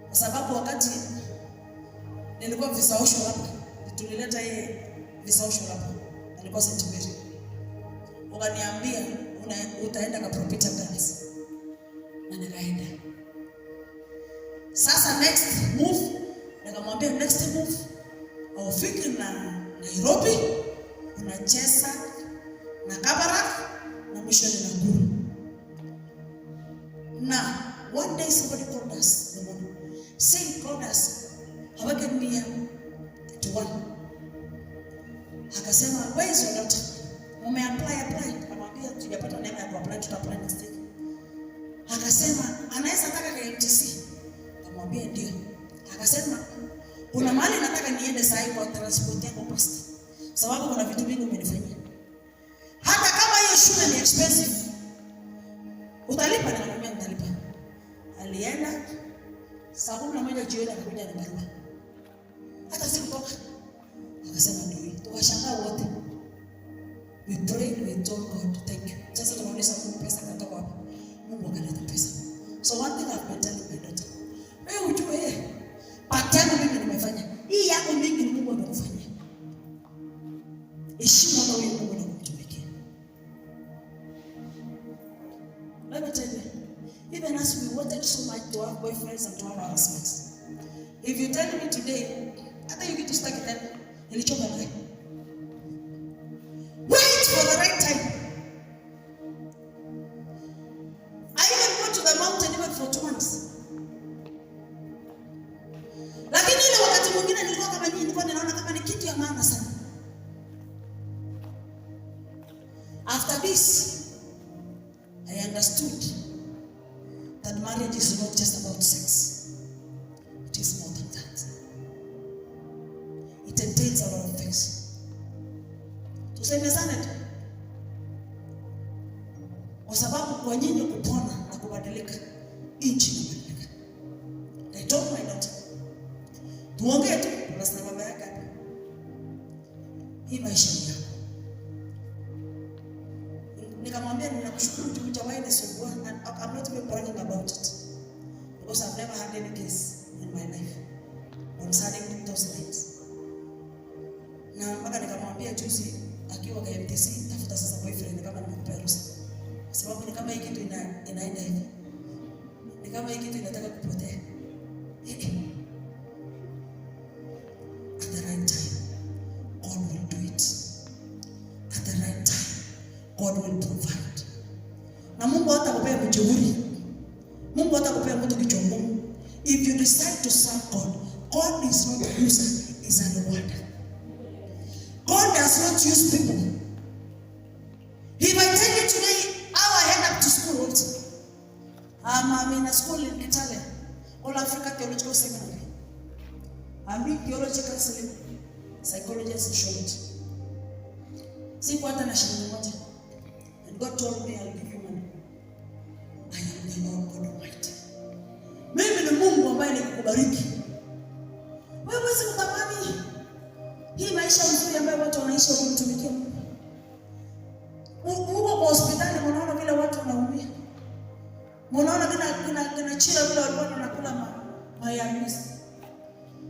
Speaker 1: Kwa sababu wakati nilikuwa visaosho hapa, tulileta yeye visaosho hapa. Alikuwa St. Ukaniambia utaenda kwa Prophet Girls. Na nikaenda. Sasa next move, nikamwambia next move aufike na Nairobi, unacheza na Kabarak na mwisho ni Nakuru. Na one day somebody called us in the morning, saying, called us, hawaken me to one. Akasema, where is your daughter? Mume apply. Akamwambia tujapata neema ya kuapply, tutaapply next week. Akasema, anaweza taka KMTC. Akamwambia ndio. Akasema, kuna mahali nataka niende saa hii kwa transport yako pastor. Sababu kuna vitu vingi umenifanyia. Hata kama hiyo shule ni expensive, utalipa. Na mimi nitalipa. Alienda saa 11 jioni akakuja na barua. Hata sikutoka. Akasema ndio. Tukashangaa wote. We prayed, we told God thank you. Sasa tunaonyesha Mungu pesa kutoka wapi? Mungu akaleta pesa. So one thing I've been telling my daughter, wewe ujue patano mimi nimefanya. Hii yako mingi ni Mungu amekufanyia. Heshima na wewe Mungu anakutumikia. Let me tell you, even as we wanted so much to have boyfriends and to have husbands, if you tell me today, hata you get to start it, nilichoka naye. Wait for the right time. I even went to the mountain even for 2 months. Lakini ile wakati mwingine nilikuwa kama nyinyi, nilikuwa ninaona kama ni kitu ya maana sana. After this, I understood that marriage is not just about sex. It is more than that. It entails a lot of things. Tusemezane tu. Kwa sababu kwa nyinyi kupona na kubadilika, nchi inabadilika. I told my daughter, tuongee tu, tunasema baba yake hapa. Hii maisha ni yako. Nikamwambia ninakushukuru tu hujawahi nisumbua, and I'm not even bragging about it. Because I've never had any case in my life concerning those things. Na mpaka nikamwambia juzi akiwa kwa MTC, tafuta sasa boyfriend kama nimekupea ruhusa. Sababu ni kama hii kitu inaenda hivi. Ni kama hii kitu inataka kupotea. At the right time, God will do it. At the right time, God will provide. Na Mungu hatakupea mjeuri. Mungu hatakupea mtu kichongo. If you decide to serve God, God is not a user, is a rewarder. God does not use people. If I tell you today how I head up to school also, I'm in a school in Italy, All Africa Theological Seminary. I'm in theology counseling, psychology and sociology. Siku hata na shilingi moja. And God told me I'll give you money. I am the Lord God Almighty. Mimi ni Mungu ambaye nikukubariki. Wewe si utamani hii maisha nzuri ambayo watu wanaishi wakimtumikia Mungu. Uko kwa hospitali unaona vile watu wanaumia. Unaona kina chila vile watu wanakula mayai.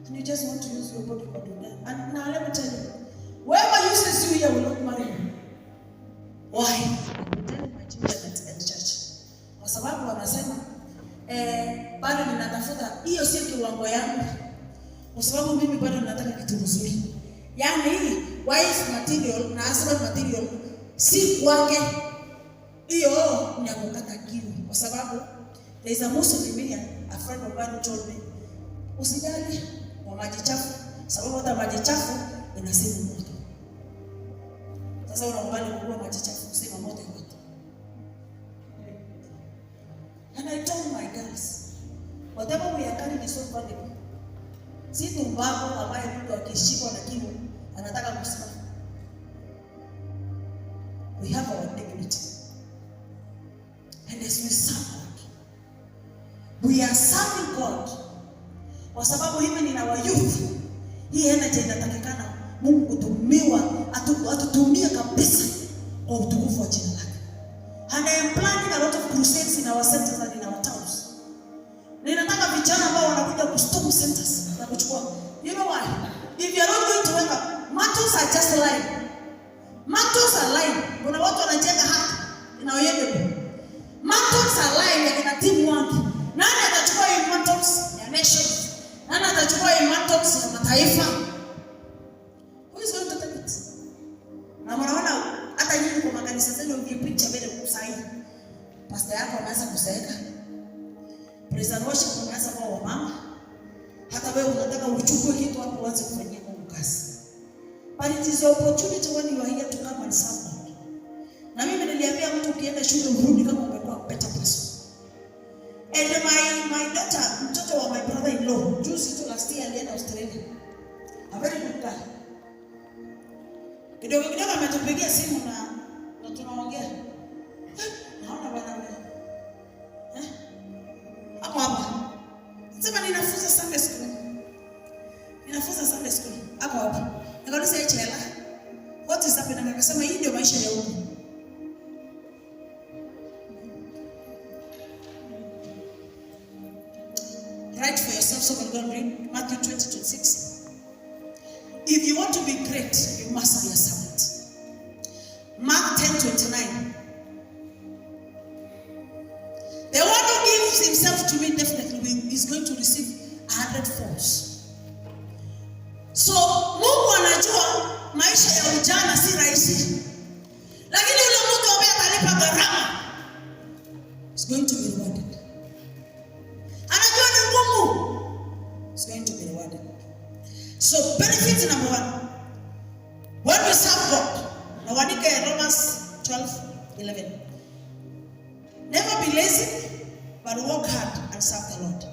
Speaker 1: And you just want to use your body for that. And now let me tell you, whoever uses you here will not marry you. Why? I'm telling my children at church. Kwa sababu wanasema bado ninatafuta hiyo sio kiwango yangu. Kwa sababu mimi bado ninataka kitu nzuri. Yaani hii wife material na husband material si kwake. Hiyo ni akukata kiu. Kwa sababu there is a Muslim, a friend of mine told me, usijali kwa maji chafu, sababu hata maji chafu inasimu moto. Sasa unaangalia kwa maji chafu usema moto yote. And I told my girls, whatever we are carrying is so valuable. Si tumbapo ambaye mtu akishikwa na kiu anataka kusimama. We have our dignity. And as we serve God, we are serving God. Kwa sababu even in our youth, hii energy inatakikana Mungu kutumiwa, atutumie kabisa kwa utukufu wa jina lake. And I am planning a lot of crusades in our centers and in our towns. Ninataka vijana ambao wanakuja kustorm centers na kuchukua. You know why? If you are not going to wake up, mantles are just lying. Mantles are lying. Kuna watu wanajenga hapa na oyende. Mantles are lying ya kina team wangu. Nani atachukua hii mantles ya nation? Nani atachukua hii mantles ya mataifa? Who is going to take it? Na mnaona hata nyinyi kwa makanisa zenu ukipicha mbele kusaidia. Pastor yako anaanza kuseka. praise and worship unaanza kwa wamama. Hata wewe unataka uchukue kitu hapo uanze kufanyia Mungu kazi. But it is an opportunity when you are here to come and serve God. Na mimi niliambia mtu ukienda shule urudi kama umekuwa better person. And my daughter, mtoto wa my brother-in-law, juzi tu last year alienda Australia. A very good guy. Kidogo ametupigia simu na tunaongea. Naona bwana wewe. Hapa. Sema ninafunza Sunday school. Hapa. Nikauliza yeye chela. What is happening? Akasema hii ndio maisha ya huko. Write for yourself, so we're going to read Matthew 20:26. If you want to be great, you must be a servant. Mark 10:29. The one who gives himself to me definitely is going to receive 100-fold. So, Mungu anajua maisha ya ujana si rahisi. Lakini yule mtu ambaye atalipa gharama is going to be rewarded. Anajua ni ngumu, is going to be rewarded. So, benefit number 1. When we serve God, na wadike Romans 12:11. Never be lazy, but work hard and serve the Lord.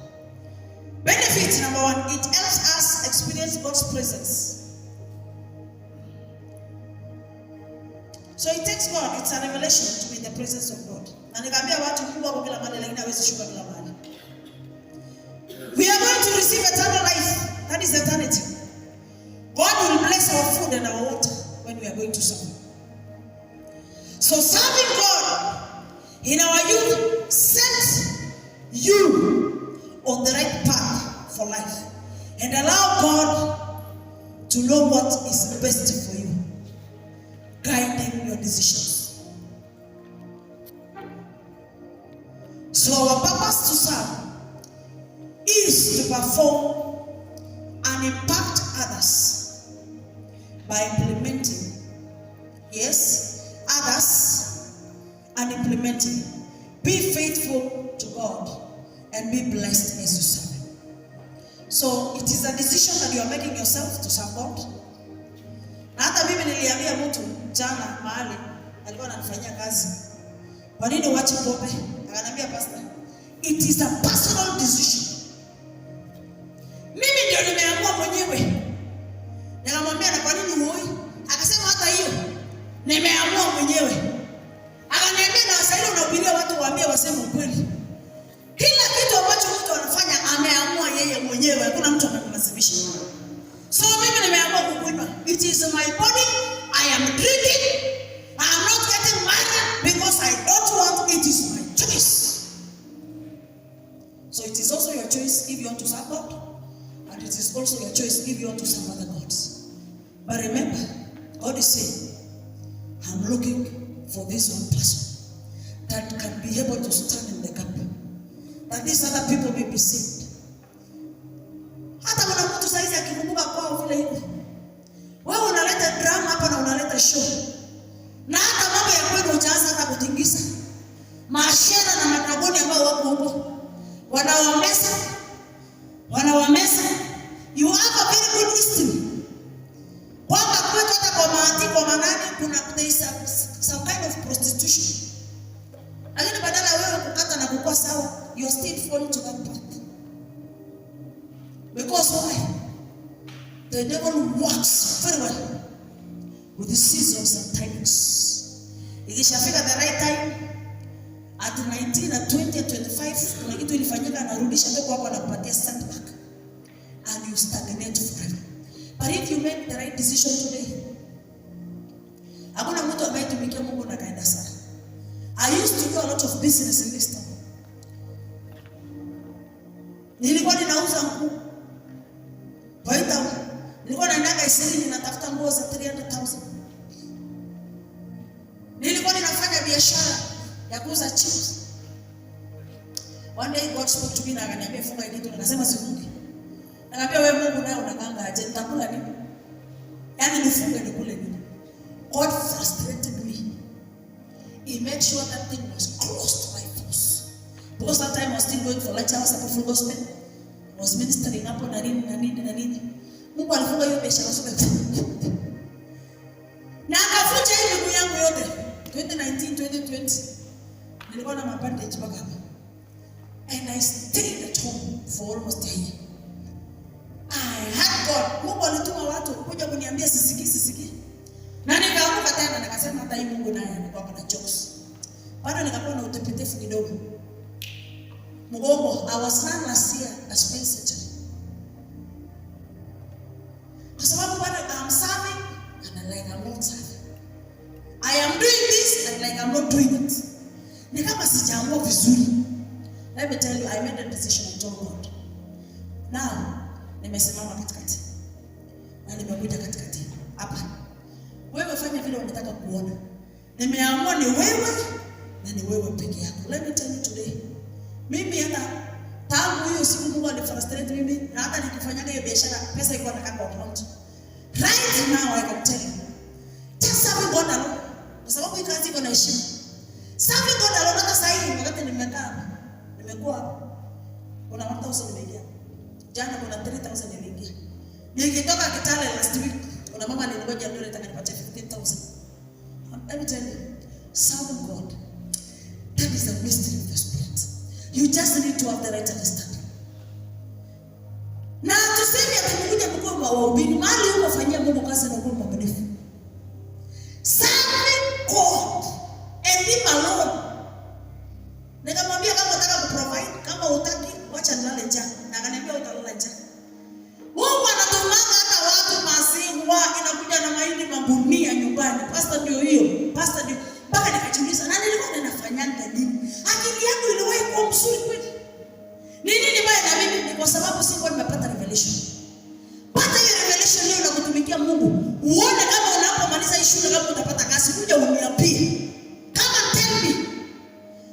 Speaker 1: Benefit number 1, it helps us experience God's presence. So it takes God, it's a revelation to be in the presence of God. Na nikamwambia watu Mungu wako kila mahali lakini hawezi shuka kila mahali. We are going to receive eternal life. That is eternity. God will bless our food and our water when we are going to serve. So serving God in our youth sets you on the right path for life and allow God to know what is best for you, guiding your decisions. So our purpose to serve is to perform and impact others by implementing, others and implementing. Be faithful to God and be blessed as you serve. So it is a decision that you are making yourself to serve God. Na hata mimi niliambia mtu jana mahali alikuwa ananifanyia kazi, kwa nini uache pombe? Akaniambia pastor, it is a personal decision. Mimi ndio nimeamua mwenyewe. Nikamwambia na kwa nini uoi? Akasema hata hiyo nimeamua mwenyewe. Akaniambia na sasa ile unahubiria watu waambie waseme ukweli. Kila kitu ambacho mtu anafanya ameamua yeye mwenyewe, hakuna mtu anamlazimisha. So mimi nimeamua kukunywa. It is my body, I am drinking. I am not getting married because I don't want. It is my choice. So it is also your choice if you want to serve God, and it is also your choice if you want to serve other gods. But remember, God is saying, I'm looking for this one person that can be able to stand in the gap, that these other people may be saved. Hata kuna mtu saizi akikumbuka kwao vile hivi, wewe unaleta drama hapa na unaleta show, na hata mambo ya kwenu utaanza hata kutingisa mashera na madragoni ambao wako huko wanawamesa. You have a very good history. Kwamba kwetu hata kwa maandiko manani there is some kind of prostitution. Lakini badala wewe kukata na kukua sawa, you are still falling to that path. Because why? The devil works very well with the seasons and timings. Ikishafika the right time, at 19, at 20, at 25, kuna kitu ilifanyika anarudisha mbele hapo anakupatia setback. And you stagnate forever. But if you make the right decision today, hakuna mtu ambaye tumikia Mungu na kaenda sana. I used to do a lot of business in this town. Nilikuwa ninauza nguo. Waita, nilikuwa naenda Isili natafuta nguo za 300,000. Nilikuwa ninafanya biashara ya kuuza chips. One day God spoke to me na akaniambia funga hili, nikasema sifungi. Akaniambia wewe Mungu naye unakanga aje, nitakula nini? Yaani nifunge nikule nini? God frustrated me. He made sure that thing was close to my force. Because that time I was still going for lunch hours at Full Gospel. I was ministering hapo na nini. Mungu alifunga hiyo biashara sote. Na akafuta hiyo miguu yangu yote. 2019, 2020. Nilikuwa na mabandage mpaka hapa. And I stayed at home for almost a year. I had God. Mungu alituma watu kuja kuniambia sisiki. Na nikaamka tena nikasema hata hii Mungu naye anakuwa na jokes. Bado nikakuwa na utepetefu kidogo. Mgongo, I was run last year as spine surgery. Kwa sababu bado I'm serving and like I'm not serving. I am doing this and like I'm not doing it. Ni kama sijaamua vizuri. Let me tell you, I made a decision and told God. Now, nimesimama katikati. Na nimekuja katikati. Hapa. Wewe fanya vile unataka kuona. Nimeamua ni wewe na ni wewe peke yako. Let me tell you today. Mimi hata tangu hiyo siku Mungu alifrustrate mimi na hata nikifanya hiyo biashara pesa iko na account. Right now I can tell you. Just serve God alone. Kwa sababu hii kazi iko na heshima. Serve God alone hata sasa hivi wakati nimekuwa kuna 1000 nimeingia. Jana kuna 3000 nimeingia. Nikitoka Kitale last week kuna mama alingoja ndio atanipatia 15000. Let me tell you, serve God. That is the mystery of the Spirit. You just need to have the right understanding. Na tuseme atakuja mkuu wa wahubiri mali huko fanyia Mungu kazi na Mungu mwaminifu. Serve God and Him alone. Nikamwambia kama unataka kuprovide, kama hutaki wacha nilale njaa. Na akaniambia utalala njaa. Mungu anatumanga hata watu maziwa inakuja na mahindi magunia nyumbani. Pastor ndio hiyo. Pastor ndio mpaka nikajiuliza na nilikuwa ninafanyanga nini? Akili yangu iliwahi kuwa mzuri kweli. Nini mbaya na mimi? Ni kwa sababu sikuwa nimepata revelation. Pata hiyo revelation leo na kutumikia Mungu. Uone kama unapomaliza hii shule kama utapata kazi kuja uniambie. Kama tell me.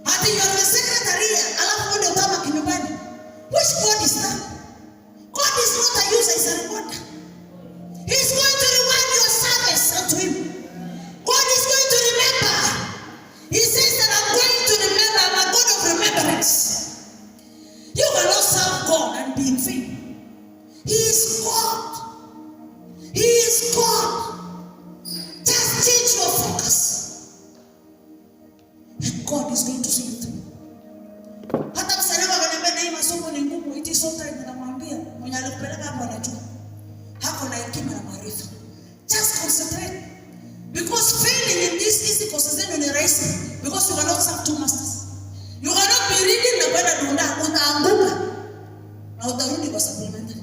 Speaker 1: Hadi you are the secretary alafu wewe utama kinyumbani. Which God is that? God is not a user, he's a rewarder. He is going to reward your service unto Him. God is going to remember. He says that I'm going to remember. I'm a God of remembrance. You cannot serve God and be in vain. He is God. He is God. Just change your focus. And God is going to see you through. Hata msalama wananiambia na hii masomo ni ngumu. It is so tight. Namwambia mwenye alikupeleka hapo anajua. Hako na hekima na maarifa. Just concentrate. Because failing in this easy courses then ni rahisi. Because you cannot serve two masters. You cannot be reading na kwenda dunda. Utaanguka. Na utarudi kwa supplementary.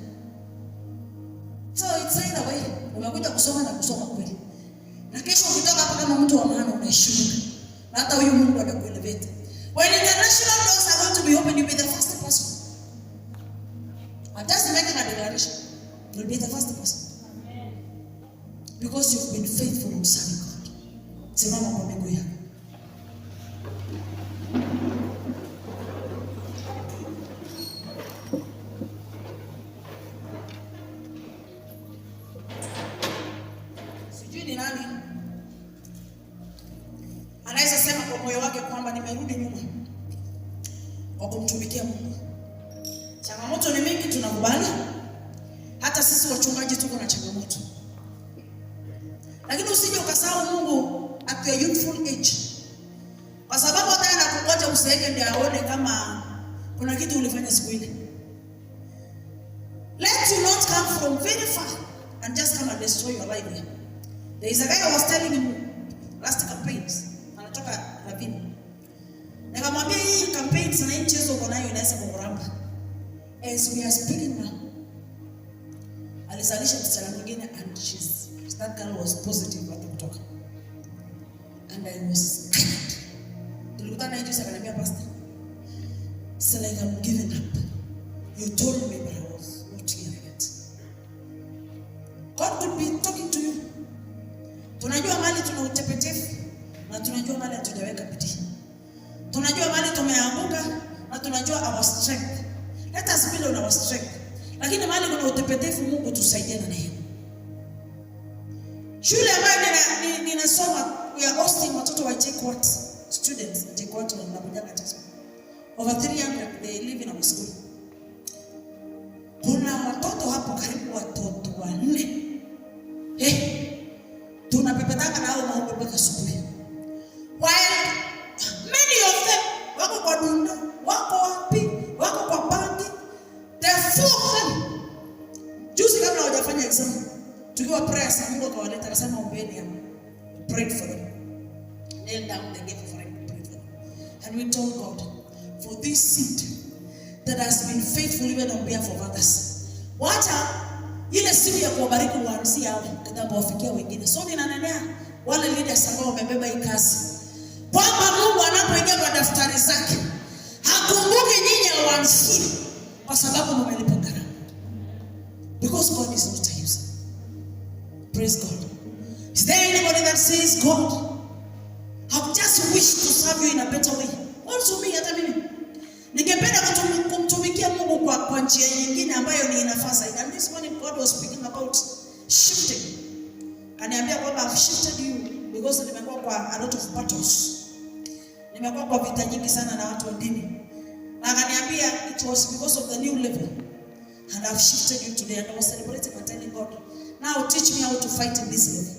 Speaker 1: So it's either way. Umekuja kusoma na kusoma kweli. Na kesho ukitoka hapa kama mtu wa maana unaheshimika. Na hata huyu Mungu atakuelevate. When international doors are going to be open, you'll be the first person. I'm just making a declaration. You'll be the first person. Because you've been faithful in serving God. Simama kwa miguu yako. Sijui ni nani anaweza sema kwa moyo wake kwamba nimerudi nyuma kwa kumtumikia Mungu. Changamoto ni mingi, tunakubali. Hata sisi wachungaji tuko na changamoto. Lakini usije ukasahau Mungu at your youthful age. Kwa sababu hata anakungoja usiweke ndio aone kama kuna kitu ulifanya siku ile. Let you not come from very far and just come and destroy your life here. There is a guy I was telling him last campaigns. Anatoka Ravini. Nikamwambia hii campaigns na mchezo uko nayo inaweza kukuramba. As we are speaking now. Alisalisha msichana mwingine and that girl was positive hata kutoka. And I was scared. Tulikutana hiyo sasa akaniambia pastor. It's like I'm giving up. You told me but I was not hearing it. God could be talking to you. Tunajua mali tuna utepetefu na tunajua mali hatujaweka bidii. Tunajua mali tumeanguka na tunajua our strength. Let us build on our strength. Lakini mali kuna utepetefu, Mungu tusaidie na hiyo. Shule ambayo ninasoma, we are hosting watoto wa JKUAT students. JKUAT wanakuja katika. over 300 they live in our school. Kuna watoto hapo karibu watoto 4. Tunapepetana nao maombi mpaka asubuhi. While many of them wako kwa dunda, wako wapi, wako kwa banki. They're full of them. Juzi kabla hawajafanya exam, tukiwa prayer sana Mungu akawaleta akasema ombeni hapo. Prayed for them. Kneel down, they gave offering, prayed for them. And we told God, for this seed that has been faithful even on behalf of others. Wacha ile siku ya kuwabariki waanzie hao kitabu wafikia wengine. So ninanenea wale leaders ambao wamebeba hii kazi, kwamba Mungu anapoingia kwa daftari zake hakumbuki nyinyi waanzie, kwa sababu mmelipa gharama. Because God is not a user. Praise God. Is there anybody that says, God, I've just wished to serve you in a better way? Also me, hata mimi ningependa kumtumikia Mungu kwa njia nyingine ambayo ni inafaa zaidi. And this morning God was speaking about shifting. Aniambia kwamba I've shifted you because nimekuwa kwa a lot of battles. Nimekuwa kwa vita nyingi sana na watu wa dini. Na akaniambia it was because of the new level. And I've shifted you today. And I was celebrating by telling God, now teach me how to fight in this level.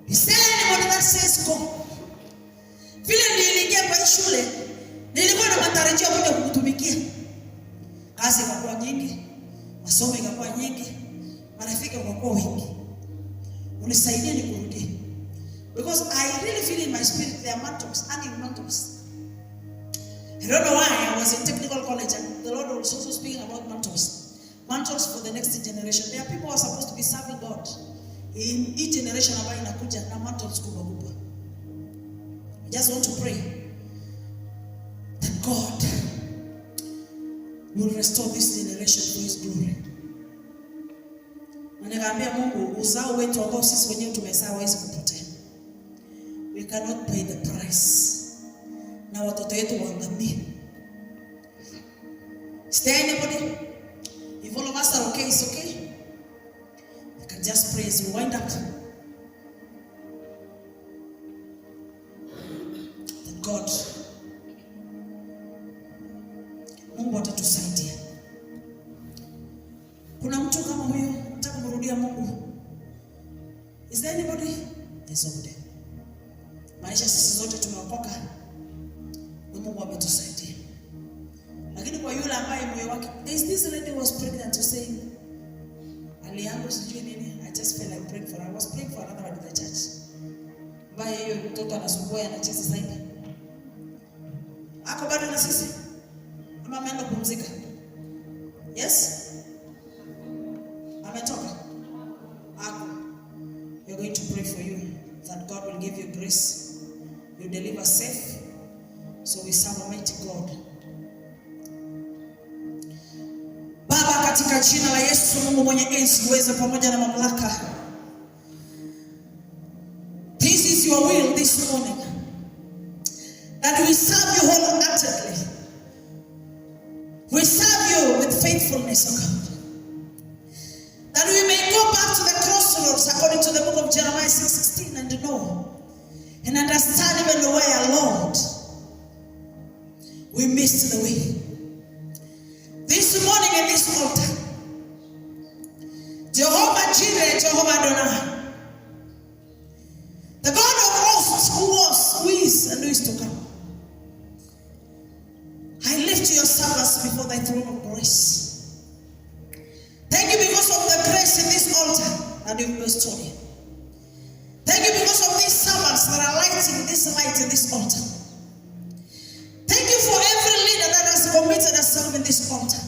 Speaker 1: Is there anybody that says, God, vile niliingia kwa shule, nilikuwa na matarajio kuja kukutumikia. Kazi ikakuwa nyingi, masomo ikakuwa nyingi, marafiki wakakuwa wengi. Unisaidie nikurudie. Because I really feel in my spirit there are mantles, hanging mantles. I don't know why I was in technical college and the Lord was also speaking about mantles. Mantles for the next generation. There are people who are supposed to be serving God in each generation ambayo inakuja na mantles kubwa kubwa. I just want to pray that God will restore this generation for His glory. Na nikaambia Mungu, uzao wetu ambao sisi wenyewe tumezaa hawezi kupotea. We cannot pay the price. Na watoto wetu waangamie. Is there anybody? If all of us are okay, it's okay. You can just pray as you wind up. That God, Mungu atatusaidia. Kuna mtu kama huyo nataka kumrudia Mungu? Is there anybody? There's nobody. Maisha sisi zote tumeokoka na Mungu ametusaidia. Lakini kwa yule ambaye moyo wake, there's this lady was pregnant to say, aliangu sijui nini, I just felt like praying for her. I was praying for another one in the church. Baye hiyo mtoto anasumbua anacheza zaidi. Ako bado na sisi? Ama ameenda kupumzika? Yes? Ametoka? Ako. We're going to pray for you that God will give you grace. You deliver safe. So we serve Almighty God. Baba, katika jina la Yesu, Mungu mwenye enzi uweza pamoja na mamlaka. This is your will this morning. That we serve you wholeheartedly. We serve you with faithfulness, O God. That we may go back to the crossroads according to the book of Jeremiah 6:16 and know and understand even where, Lord, we missed the way. This morning in this altar, Jehovah Jireh, Jehovah Adonai, the God of hosts, who was, who is, and who is to come, I lift your servants before thy throne of grace. Thank you because of the grace in this altar that you've bestowed here. Thank you because of these servants that are lighting this light in this altar. Thank you for every leader that has committed herself in this altar.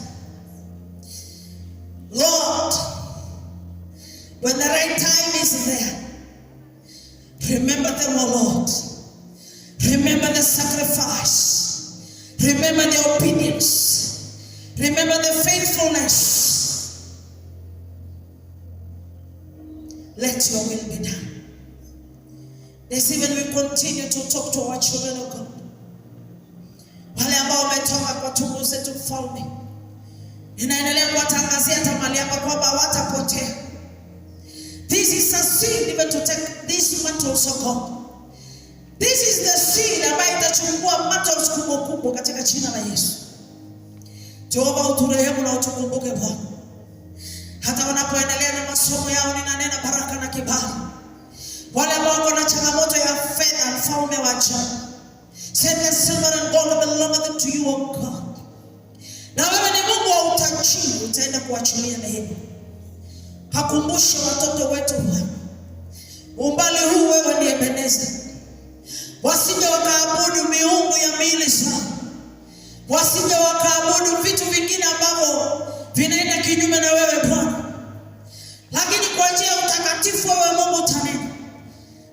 Speaker 1: Lord, when the right time is there, remember them, O Lord. Remember the sacrifice. Remember the obedience. Remember the faithfulness. Let your will be done. This even we continue to talk to our children, O God. Wale ambao wametoka kwa tumbo zetu mfalme, ninaendelea kuwatangazia tamali hapa kwamba hawatapotea. This is a seed even to take this mantles, O God. This is the seed ambayo amechukua battles kubwa katika jina la Yesu. Jehova, uturehemu na utukumbuke Bwana. Hata wanapoendelea na masomo yao, ninanena baraka na kibali. Wale ambao wana changamoto ya fedha, mfalme wa ajabu, send the silver and gold belong to you, O God. Na wewe ni Mungu wa utajiri, utaenda kuachilia neema. Hakumbushe watoto wetu Bwana, umbali huu wewe ndiye Ebeneza. Wasije wakaabudu miungu ya miili zao, wasije wakaabudu vitu vingine ambavyo vinaenda kinyume na wewe Bwana. Lakini kwa njia ya utakatifu wewe Mungu utanena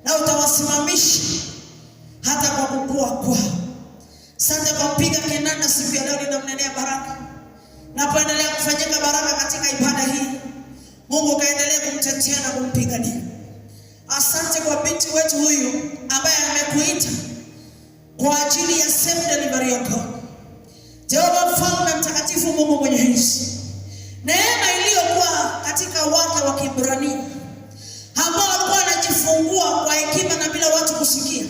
Speaker 1: na utawasimamisha hata kwa kukua kwao. Asante kwa kupiga kinanda siku ya leo, ninamnenea baraka. Napoendelea kufanyika baraka katika ibada hii, Mungu kaendelea kumtetea na kumpigania. Asante kwa binti wetu huyu ambaye amekuita kwa ajili ya self delivery yako. Jehova mfalme mtakatifu, Mungu mwenye enzi, neema iliyokuwa katika wake wa Kiebrania ambao walikuwa wanajifungua kwa hekima na bila watu kusikia,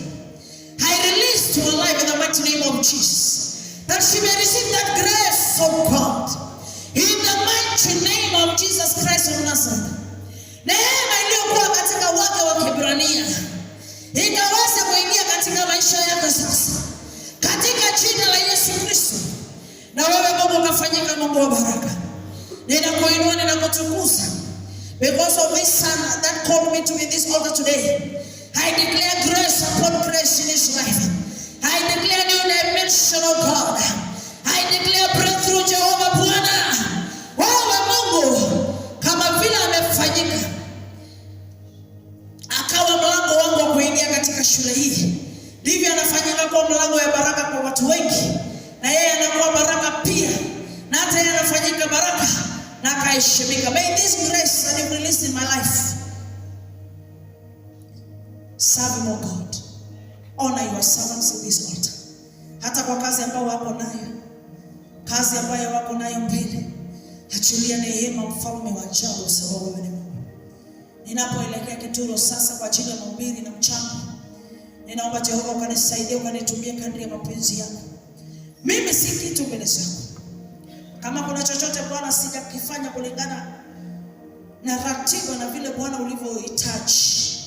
Speaker 1: I release to her life in the mighty name of Jesus, that she may receive that grace from God in the mighty name of Jesus Christ of Nazareth. Neema iliyokuwa katika wake wa Kiebrania ikaweza kuingia katika maisha yako sasa katika jina la Yesu Kristo. Na wewe Mungu ukafanyika Mungu wa baraka. Ninakuinua, ninakutukuza because of this son that called me to be this altar today. I declare grace upon grace in his life. I declare new dimension of God. I declare breakthrough, Jehovah Bwana. Wewe Mungu kama vile amefanyika akawa mlango wangu wa kuingia katika shule hii, ndivyo anafanyika kwa mlango ya baraka kwa watu wengi, na yeye anakuwa baraka pia, na hata yeye anafanyika baraka na akaheshimika. May this grace that you release in my life serve him, O God. Honor your servants in this altar. Hata kwa kazi ambayo wako nayo, kazi ambayo wako nayo mbele, achilia neema mfalme wa ajabu, sababu wewe ni Mungu. Ninapoelekea Kituro sasa kwa ajili ya mahubiri na mchango, ninaomba Jehova ukanisaidie, ukanitumie kadri ya mapenzi yako. Mimi si kitu mbele zako. Kama kuna chochote Bwana sijakifanya kulingana na ratiba na vile Bwana ulivyohitaji,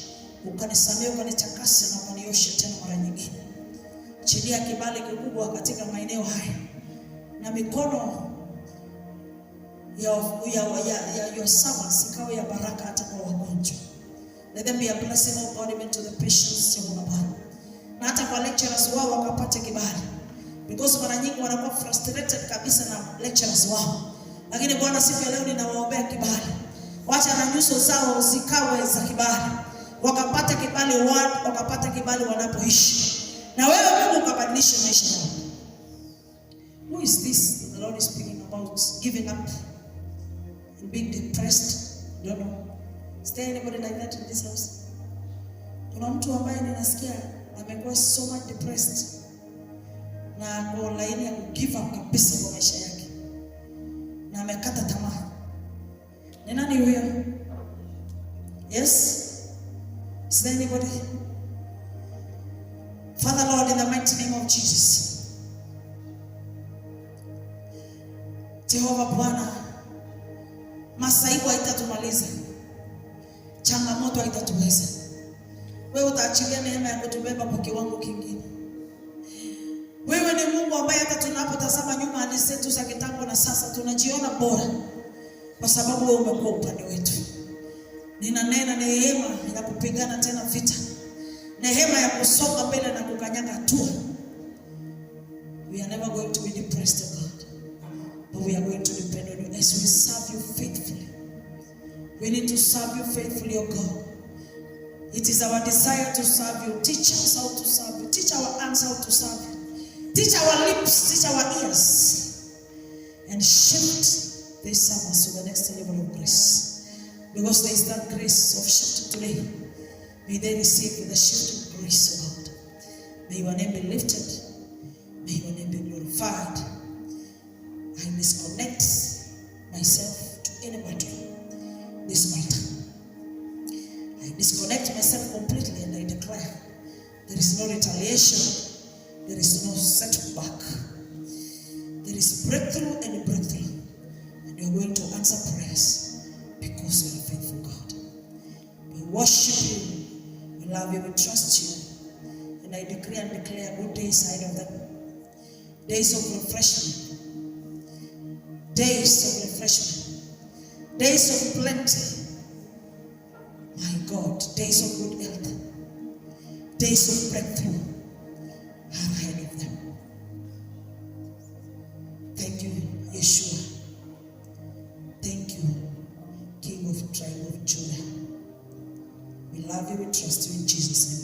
Speaker 1: ukanisamehe, ukanitakase na ukanioshe tena mara nyingine. Achilia kibali kikubwa katika maeneo haya, na mikono ya servants ikawe ya baraka hata kwa wagonjwa. Let them be a blessing of God even to the patients of God. Na hata kwa lecturers wao wakapate kibali, because mara nyingi wanakuwa frustrated kabisa na lecturers wao. Lakini Bwana siku ya leo ninawaombea kibali. Wacha na nyuso zao zikawe za kibali, wakapata kibali wakapata kibali wanapoishi. Na wewe Mungu ukabadilishe maisha yao. Who is this that the Lord is speaking about giving up and being depressed? Don't know. Is there anybody like that in this house? Kuna mtu ambaye ninasikia amekuwa so much depressed na kwa laini ya give up kabisa kwa maisha yake, na amekata tamaa. Ni nani huyo? Yes? Is there anybody? Father Lord, in the mighty name of Jesus, Jehova Bwana, masaibu haitatumaliza, changamoto haitatuweza. Wewe utaachilia neema ya kutubeba kwa kiwango kingine. Wewe ni Mungu ambaye hata tunapotazama nyuma hadi zetu za kitambo na sasa tunajiona bora, kwa sababu wewe umekuwa upande wetu. Ninanena neema ya kupigana tena vita, neema ya kusonga mbele na kukanyaga hatua. We are never going to be depressed, God, but we are going to depend on you as we serve you faithfully. We need to serve you faithfully, O God. It is our desire to serve you. Teach us how to serve you. Teach our hands how to serve you. Teach our lips, teach our ears, and shift these servants to the next level of grace. Because there is that grace of shift today. May they receive the shift of grace, O God. May your name be lifted. May your name be glorified. I disconnect myself to anybody this altar. I disconnect myself completely, and I declare there is no retaliation, There is no setback. There is breakthrough and breakthrough. And you're going to answer prayers because you're a faithful God. We worship you. We love you. We trust you. And I decree and declare good days ahead of them. Days of refreshment. Days of refreshment. Days of plenty. My God, days of good health. Days of breakthrough are ahead of them. Thank you, Yeshua. Thank you, King of tribe of Judah. We love you, we trust you in Jesus' name.